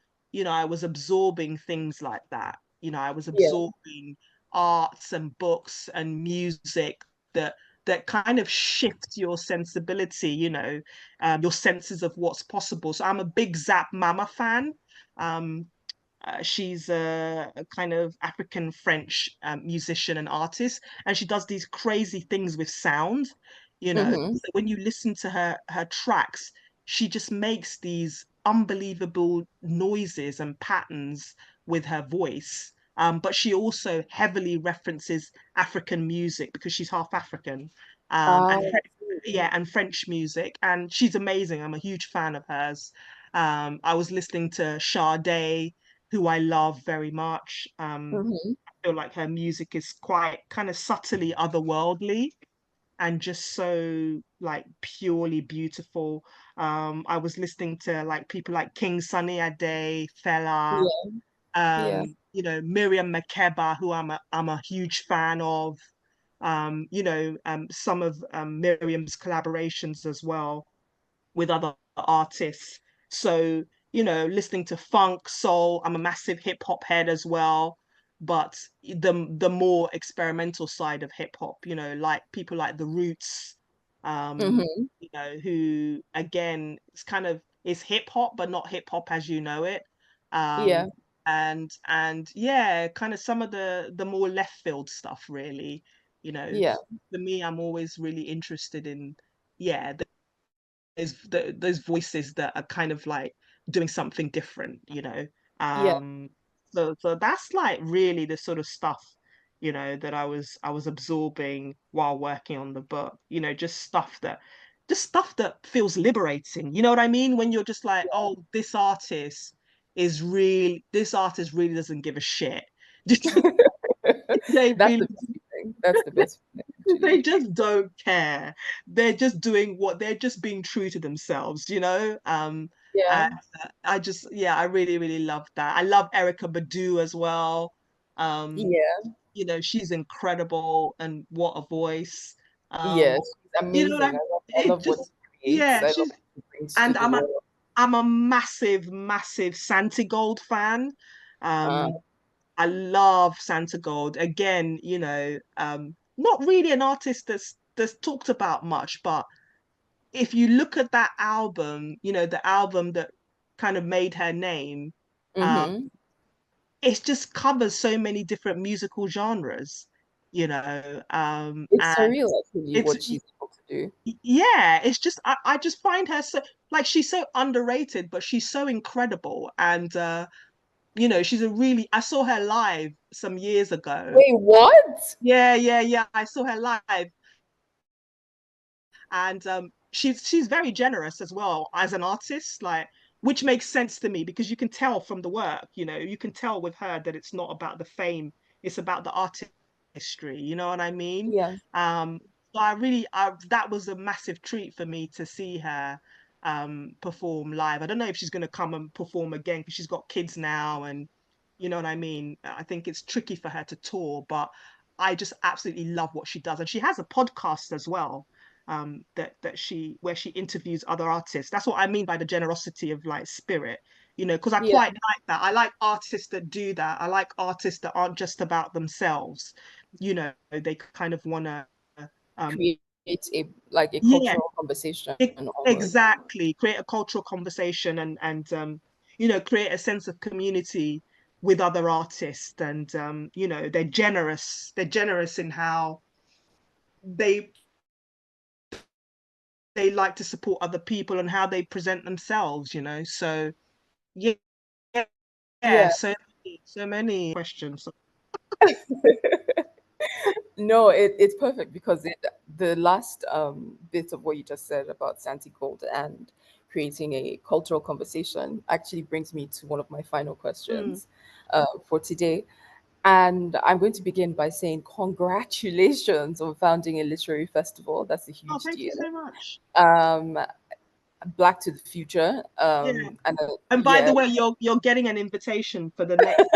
I was absorbing things like that. I was Yeah. absorbing arts and books and music that that kind of shift your sensibility, your senses of what's possible. So I'm a big Zap Mama fan. Um, she's a kind of African French musician and artist, and she does these crazy things with sound. Mm-hmm. So when you listen to her tracks, she just makes these unbelievable noises and patterns with her voice. But she also heavily references African music because she's half African, Ah, and yeah, and French music, and she's amazing. I'm a huge fan of hers. I was listening to Sade, who I love very much. mm-hmm. I feel like her music is quite kind of subtly otherworldly and just so like purely beautiful. I was listening to like people like King Sunny Ade, Fela, Yeah, yeah, Miriam Makeba, who I'm a huge fan of. Some of Miriam's collaborations as well with other artists. So, listening to funk, soul, I'm a massive hip hop head as well. But the more experimental side of hip hop, like people like The Roots, mm-hmm. who again is hip hop, but not hip hop as you know it. Yeah, Um, and yeah, kind of some of the more left field stuff, really. yeah, For me, I'm always really interested in, yeah, those voices that are kind of like doing something different. yeah, Um, so that's like really the sort of stuff, that I was absorbing while working on the book. Just stuff that feels liberating. You know what I mean? When you're just like, oh, this artist really doesn't give a shit. They that's really the best thing. That's the best thing, actually. they just don't care. They're just being true to themselves. Yeah, And I really, really love that. I love Erica Badu as well. Um, yeah, she's incredible and what a voice. yes. Um, She's you know what I amazing. mean? I It love what just, she creates. yeah, I love what she brings to and the world. I'm a massive, massive Santigold fan. Uh, Um, I love Santa Gold. Again, not really an artist that's talked about much, but if you look at that album, the album that kind of made her name, um, mm-hmm. it just covers so many different musical genres, It's and surreal, actually, it's what she's able to do. yeah, it's just I just find her so like she's so underrated, but she's so incredible. And she's I saw her live some years ago. Wait, what? Yeah, yeah, yeah. I saw her live, and she's very generous as well as an artist, like, which makes sense to me because you can tell from the work. You can tell with her that it's not about the fame, it's about the artistry. You know what I mean? Yeah, Um, so that was a massive treat for me to see her perform live. I don't know if she's going to come and perform again because she's got kids now, and you know what I mean. I think it's tricky for her to tour, but I just absolutely love what she does, and she has a podcast as well, that she where she interviews other artists. That's what I mean by the generosity of like spirit, because I yeah. quite like that. I like artists that do that. I like artists that aren't just about themselves. They kind of want to, um, Create a yeah, cultural conversation almost. exactly, create a cultural conversation and create a sense of community with other artists. And they're generous. They're generous in how they they like to support other people and how they present themselves. So yeah, yeah, Yeah. so many questions. No, it's perfect because the last bit of what you just said about Santi Gold and creating a cultural conversation actually brings me to one of my final Mm. questions for today. And I'm going to begin by saying congratulations on founding a literary festival. That's a Oh, huge thank you deal. so much. Um, Black to the Future. Yeah. And And by yeah, the way, you're getting an invitation for the next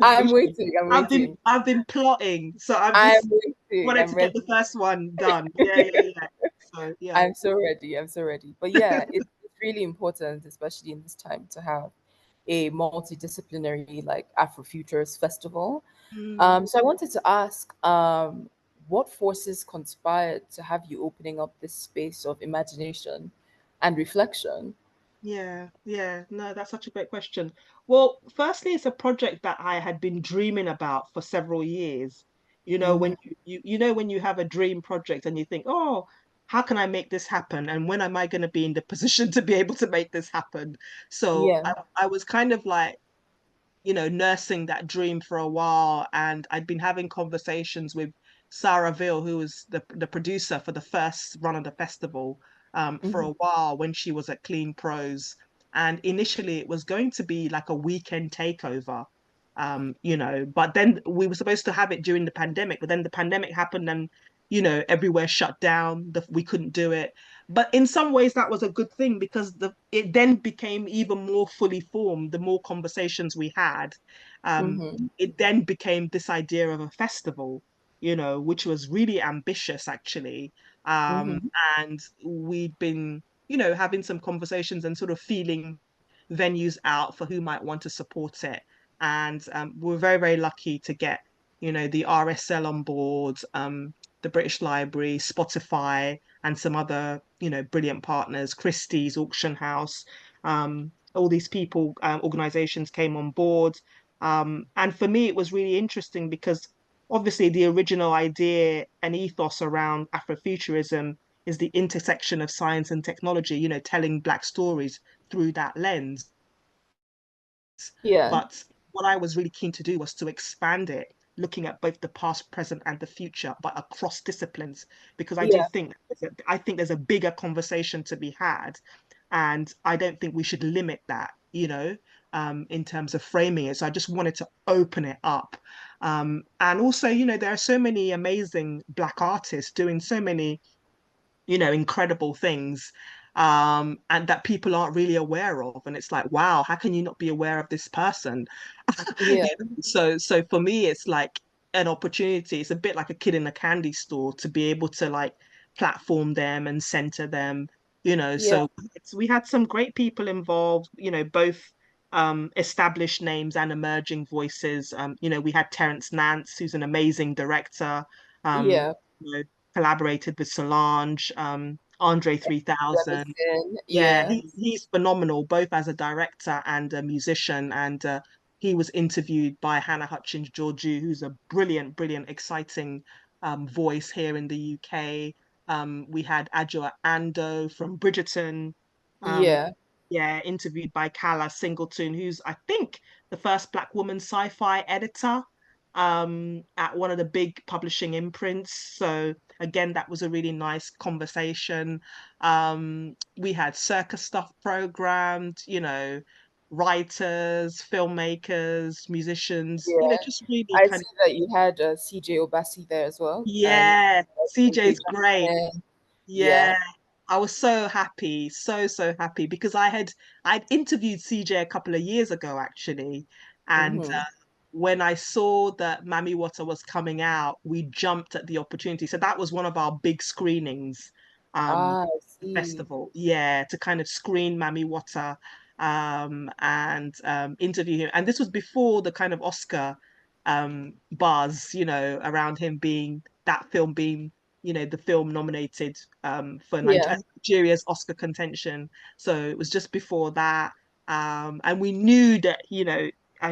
I'm edition. waiting. I'm I've been waiting. I've been plotting, so I've I'm just waiting. wanted I'm to get ready. the first one done. Yeah, yeah, yeah. So yeah. I'm so ready. I'm so ready. But yeah, it's really important, especially in this time, to have a multidisciplinary like Afrofutures festival. Mm. So I wanted to ask, what forces conspired to have you opening up this space of imagination and reflection? Yeah, yeah, no, that's such a great question. Well, firstly, it's a project that I had been dreaming about for several years. You know, Mm-hmm. when you know when you have a dream project and you think, oh, how can I make this happen? And when am I going to be in the position to be able to make this happen? So Yeah. I was kind of like, nursing that dream for a while. And I'd been having conversations with Sarah Ville, who was the producer for the first run of the festival, for Mm-hmm. a while when she was at Clean Prose. And initially it was going to be like a weekend takeover, but then we were supposed to have it during the pandemic, but then the pandemic happened and, everywhere shut down, we couldn't do it. But in some ways that was a good thing because it then became even more fully formed the more conversations we had. Mm-hmm. It then became this idea of a festival, which was really ambitious actually. Mm-hmm. And we'd been, having some conversations and sort of feeling venues out for who might want to support it. And we're very, very lucky to get, the RSL on board, the British Library, Spotify, and some other, brilliant partners, Christie's Auction House. All these people, organizations came on board. And for me, it was really interesting because obviously the original idea and ethos around Afrofuturism is the intersection of science and technology, telling Black stories through that lens. Yeah. But what I was really keen to do was to expand it, looking at both the past, present, and the future, but across disciplines, because Yeah. I think there's a bigger conversation to be had, and I don't think we should limit that, in terms of framing it. So I just wanted to open it up, and also, there are so many amazing Black artists doing so many incredible things, and that people aren't really aware of. And it's like, wow, how can you not be aware of this person? Yeah. So for me, it's like an opportunity. It's a bit like a kid in a candy store to be able to like platform them and center them, Yeah. so we had some great people involved, both established names and emerging voices. We had Terence Nance, who's an amazing director, um, Yeah. you know, collaborated with Solange, Andre 3000. Represent. Yeah, Yeah. he's phenomenal, both as a director and a musician. And he was interviewed by Hannah Hutchins Georgiou, who's a brilliant, brilliant, exciting voice here in the UK. We had Adjoa Ando from Bridgerton. Um, Yeah. yeah, interviewed by Calla Singleton, who's, I think, the first Black woman sci-fi editor at one of the big publishing imprints. So again, that was a really nice conversation. We had circus stuff programmed, writers, filmmakers, musicians, Yeah. just really I kind see of, that you had CJ Obasi there as well, and yeah, Cynthia CJ's great. Jackson. Yeah. Yeah, I was so happy, so, so happy because I'd interviewed CJ a couple of years ago actually. And Mm-hmm. when I saw that Mami Wata was coming out, we jumped at the opportunity. So that was one of our big screenings, Ah, I the see. festival. Yeah, to kind of screen Mami Wata, and interview him. And this was before the kind of Oscar buzz, around him being that film being, the film nominated for Yeah. Nigeria's Oscar contention. So it was just before that. And we knew that,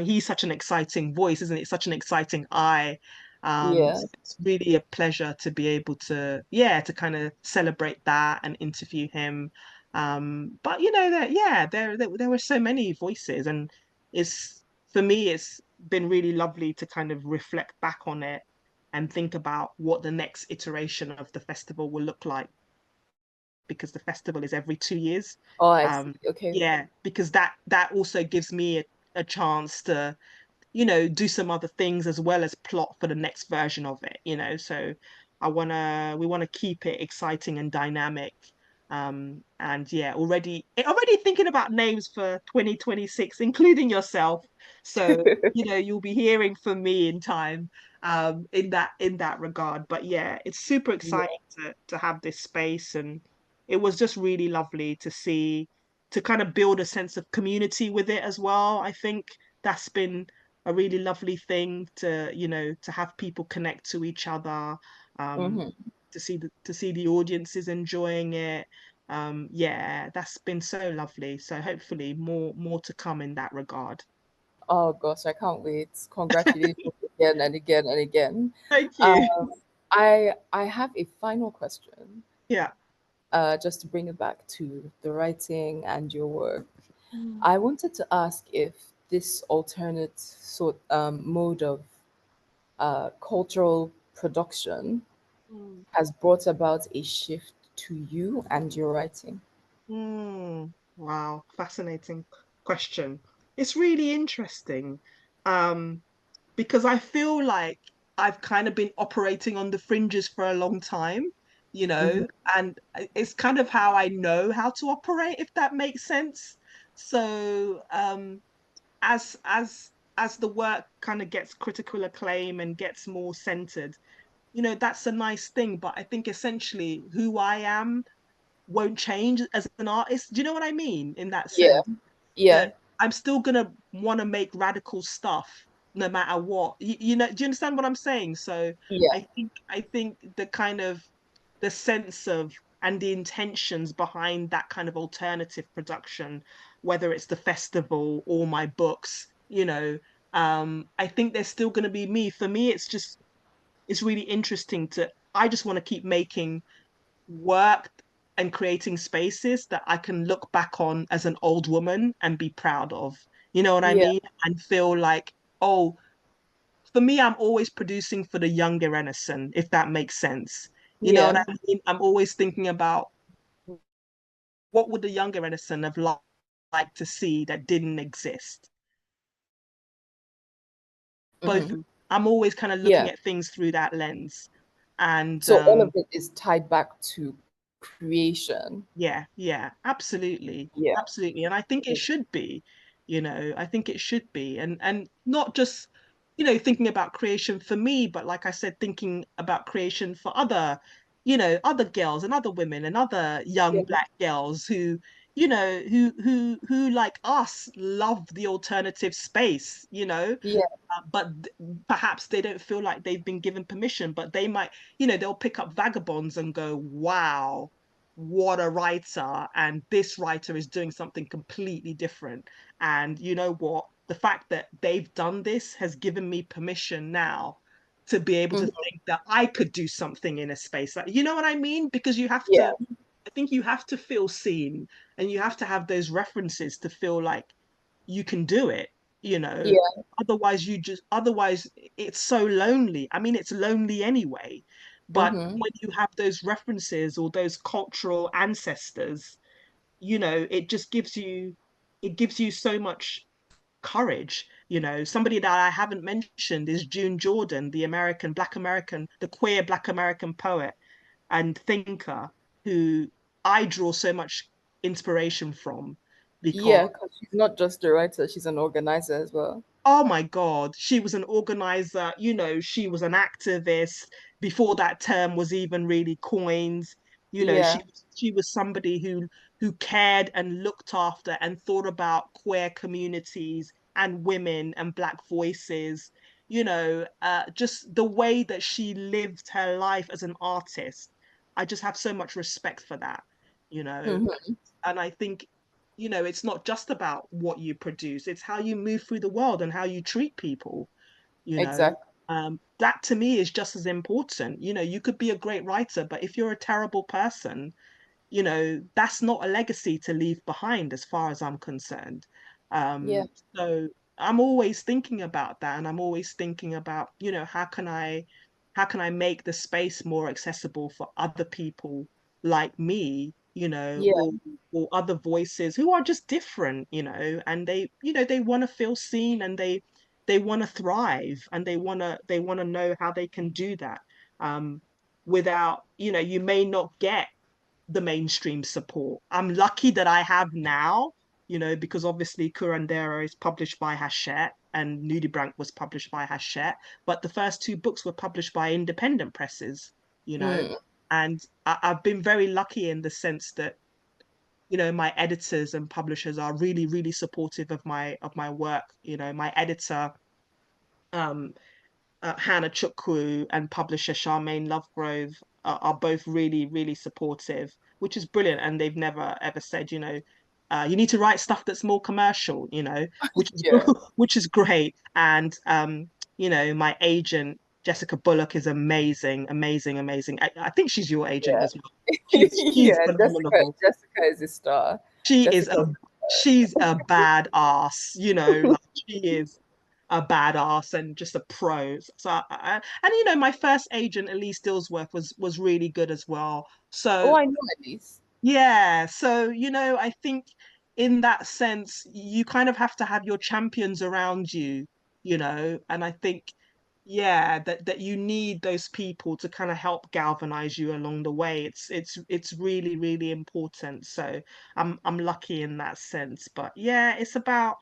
he's such an exciting voice, isn't it? Such an exciting eye. Yeah. So it's really a pleasure to be able to, yeah, to kind of celebrate that and interview him. But that, yeah, there were so many voices, and it's for me, it's been really lovely to kind of reflect back on it and think about what the next iteration of the festival will look like, because the festival is every 2 years. Oh, I see. Um, Okay. yeah, because that also gives me a chance to, do some other things as well as plot for the next version of it, So we wanna keep it exciting and dynamic. And yeah, already thinking about names for 2026, including yourself. So, you'll be hearing from me in time, in that regard. But yeah, it's super Yeah. exciting to have this space, and it was just really lovely to see, to kind of build a sense of community with it as well. I think that's been a really lovely thing to, to have people connect to each other. Mm-hmm. To see the audiences enjoying it. Yeah, that's been so lovely. So hopefully more to come in that regard. Oh gosh, I can't wait. Congratulations again and again and again. Thank you. Um, I have a final question, Yeah. just to bring it back to the writing and your work. Mm. I wanted to ask if this alternate mode of cultural production Mm. has brought about a shift to you and your writing. Wow, fascinating question. It's really interesting. Um, because I feel like I've kind of been operating on the fringes for a long time, Hmm. and it's kind of how I know how to operate, if that makes sense. So, as as the work kind of gets critical acclaim and gets more centered, that's a nice thing. But I think essentially who I am won't change as an artist. Do you know what I mean? In that Yeah, sense, yeah, that I'm still gonna want to make radical stuff no matter what. Do you understand what I'm saying? So yeah, I think the kind of the sense of and the intentions behind that kind of alternative production, whether it's the festival or my books, I think there's still going to be me. For me, it's really interesting to. I just want to keep making work and creating spaces that I can look back on as an old woman and be proud of. You know what I yeah, mean? And feel like, oh, for me, I'm always producing for the younger Irenosen, if that makes sense. You know what yeah. I mean? I'm always thinking about what would the younger Irenosen have liked to see that didn't exist. Both, Hmm. I'm always kind of looking Yeah. at things through that lens. And So all of it is tied back to creation. yeah, yeah, absolutely. Yeah. Absolutely. And I think it should be, I think it should be. And not just, thinking about creation for me, but like I said, thinking about creation for other girls and other women and other young Yeah. black girls who like us love the alternative space, Yeah. but perhaps they don't feel like they've been given permission, but they might, they'll pick up Vagabonds and go, wow, what a writer. And this writer is doing something completely different. And you know what? The fact that they've done this has given me permission now to be able to Mhm. think that I could do something in a space. Like, you know what I mean? Because Yeah. I think you have to feel seen and you have to have those references to feel like you can do it, you know. Yeah. Otherwise it's so lonely. I mean, it's lonely anyway. But Hmm. when you have those references or those cultural ancestors, it gives you so much courage. Somebody that I haven't mentioned is June Jordan, the the queer Black American poet and thinker who I draw so much inspiration from because Yeah, because she's not just a writer, she's an organizer as well. oh my God, she was an organizer, she was an activist before that term was even really coined. Yeah. She was somebody who cared and looked after and thought about queer communities and women and Black voices. Just the way that she lived her life as an artist. I just have so much respect for that, you know. Hmm. And I think, it's not just about what you produce, it's how you move through the world and how you treat people, you know. Exactly. That to me is just as important. You could be a great writer, but if you're a terrible person, that's not a legacy to leave behind as far as I'm concerned. Yeah. So I'm always thinking about that, and I'm always thinking about, how can I make the space more accessible for other people like me, Yeah. or other voices who are just different, and they want to feel seen and they want to thrive and they want to know how they can do that. Without, you may not get the mainstream support. I'm lucky that I have now, because obviously Curandera is published by Hachette and Nudibranch was published by Hachette, but the first two books were published by independent presses, you know. Mm. And I've been very lucky in the sense that, my editors and publishers are really, really supportive of my work. My editor, um, Hannah Chukwu and publisher Charmaine Lovegrove are both really, really supportive, which is brilliant. And they've never ever said, you need to write stuff that's more commercial, which is Yeah. which is great. And my agent Jessica Bullock is amazing, amazing, amazing. I think she's your agent Yeah. as well. She's Yeah, phenomenal. Jessica is a star. She is Jessica. she's a badass, like she is a badass and just a pro. So and my first agent Elise Dillsworth was really good as well. Oh, So I know Elise. yeah, so I think in that sense, you kind of have to have your champions around you, and I think, yeah, that you need those people to kind of help galvanize you along the way. It's really, really important. So I'm lucky in that sense. But yeah, it's about,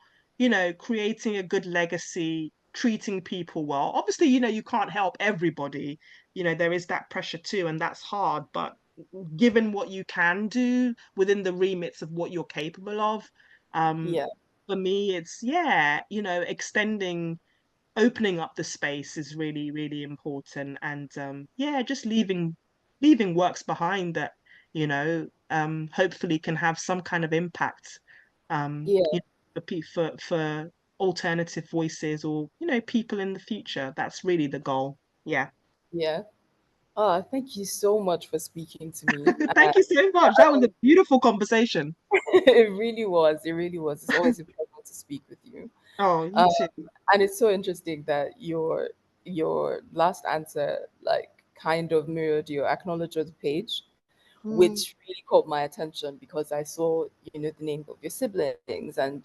creating a good legacy, treating people well. Obviously, you can't help everybody. There is that pressure too, and that's hard, but given what you can do within the remits of what you're capable of. Um, Yeah. for me, it's yeah, extending, opening up the space is really, really important, and yeah, just leaving works behind that, hopefully can have some kind of impact, Yeah. for alternative voices or people in the future. That's really the goal. Yeah. Yeah. Thank you so much for speaking to me. Thank you so much. That was a beautiful conversation. It really was. It really was. It's always a pleasure to speak with you. Oh, you Um, too. and it's so interesting that your last answer like kind of mirrored your acknowledgement page, Mm. which really caught my attention because I saw, the name of your siblings and,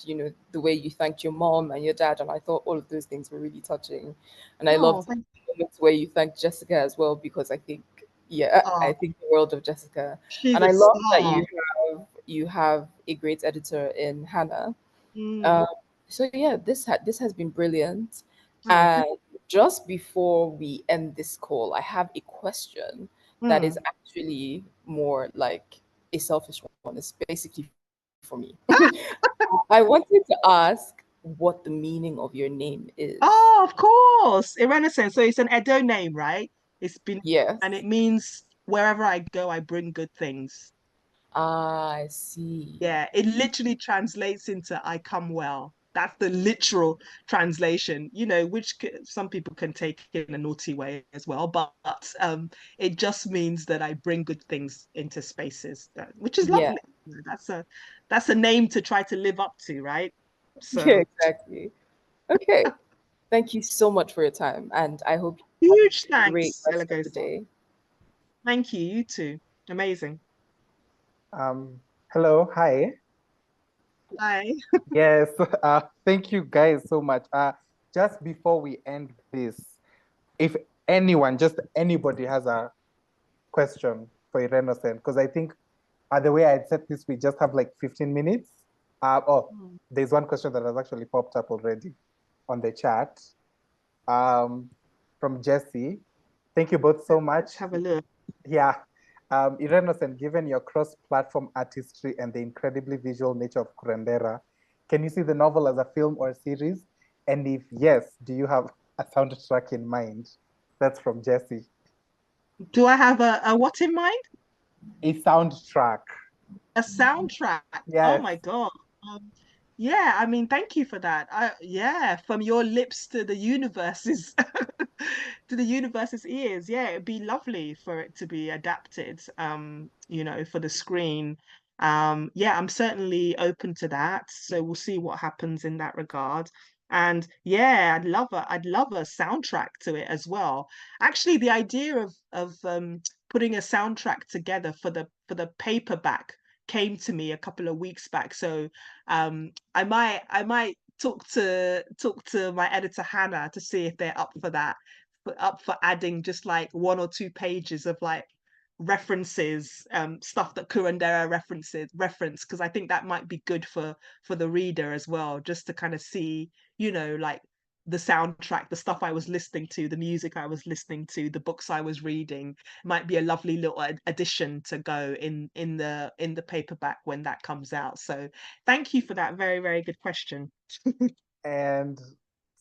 the way you thanked your mom and your dad. And I thought all of those things were really touching. And I Oh, loved thank the moments where you thanked Jessica as well, because I think, yeah, I Oh, think the world of Jessica. she's And a I love that star. you have a great editor in Hannah. Mm. Um, so yeah, this has been brilliant. Oh, And just before we end this call, I have a question that is mm. actually more like a selfish one. It's basically for me. I wanted to ask what the meaning of your name is. Oh, of course. Irenosen. So it's an Edo name, right? And it Yes. means wherever I go, I bring good things. I see. Yeah, it literally translates into I come well. That's the literal translation, which some people can take in a naughty way as well. But it just means that I bring good things into spaces, which is Yeah. lovely. That's a name to try to live up to, right? Yeah, So exactly. Okay. Thank you so much for your time, and I hope you have huge a great thanks, rest of the Eloghosa. day. Thank you. You too. Amazing. Um, Hello, hi. Bye. Yes, thank you guys so much. Just before we end this, if anyone, just anybody has a question for Irenosen, because I think the way I set this, we just have like 15 minutes. Mm. There's one question that has actually popped up already on the chat um, from Jesse. Thank you both so much. Let's have a look. Yeah. Irenosen, given your cross-platform artistry and the incredibly visual nature of Curandera, can you see the novel as a film or a series? And if yes, do you have a soundtrack in mind? That's from Jesse. Do I have a what in mind? A soundtrack. A soundtrack. Oh Yes. my God. Um, yeah, I mean, thank you for that. Yeah, from your lips to the universe's to the universe's ears. Yeah, it'd be lovely for it to be adapted, for the screen. Yeah, I'm certainly open to that. So we'll see what happens in that regard. And yeah, I'd love a soundtrack to it as well. Actually, the idea of putting a soundtrack together for the paperback came to me a couple of weeks back. So I might talk to my editor Hannah to see if they're up for that, up for adding just like 1 or 2 pages of like references, stuff that Curandera reference, because I think that might be good for the reader as well, just to kind of see, like the soundtrack, the stuff I was listening to, the music I was listening to, the books I was reading. Might be a lovely little addition to go in the paperback when that comes out. So thank you for that very, very good question. And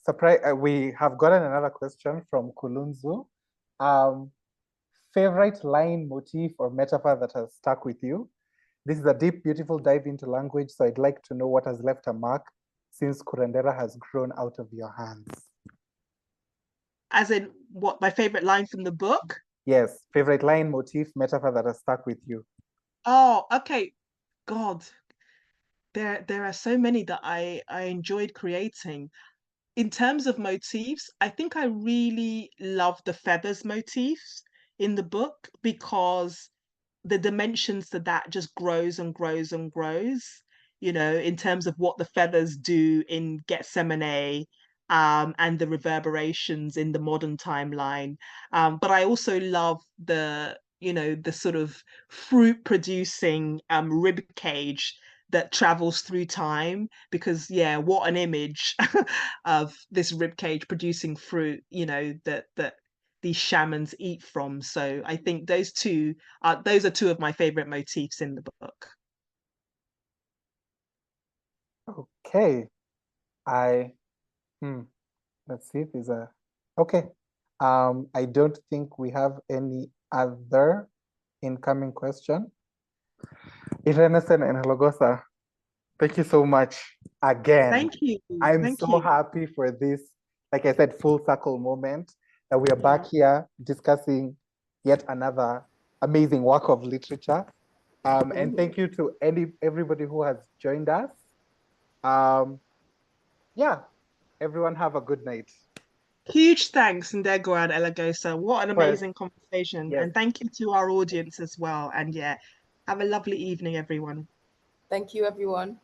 surprise, we have gotten another question from Kulunzu. Favorite line, motif, or metaphor that has stuck with you? This is a deep, beautiful dive into language, so I'd like to know what has left a mark since Curandera has grown out of your hands. As in, what, my favorite line from the book? Yes, favorite line, motif, metaphor that has stuck with you. Oh, okay. God, there are so many that I enjoyed creating. In terms of motifs, I think I really love the feathers motifs in the book because the dimensions to that just grows and grows and grows, you know, in terms of what the feathers do in Gethsemane, and the reverberations in the modern timeline. But I also love the, you know, the sort of fruit producing rib cage that travels through time, because yeah, what an image of this rib cage producing fruit, you know, that these shamans eat from. So I think those are two of my favorite motifs in the book. Okay. Let's see if there's a, okay. I don't think we have any other incoming question. Irenosen and Eloghosa, thank you so much again. Thank you. I'm Thank so you. happy for this, like I said, full circle moment that we are back here discussing yet another amazing work of literature. And thank you to everybody who has joined us. Yeah, everyone have a good night. Huge thanks, Ndego and Eloghosa. What an amazing conversation. Yes. And thank you to our audience as well. And yeah, have a lovely evening, everyone. Thank you, everyone.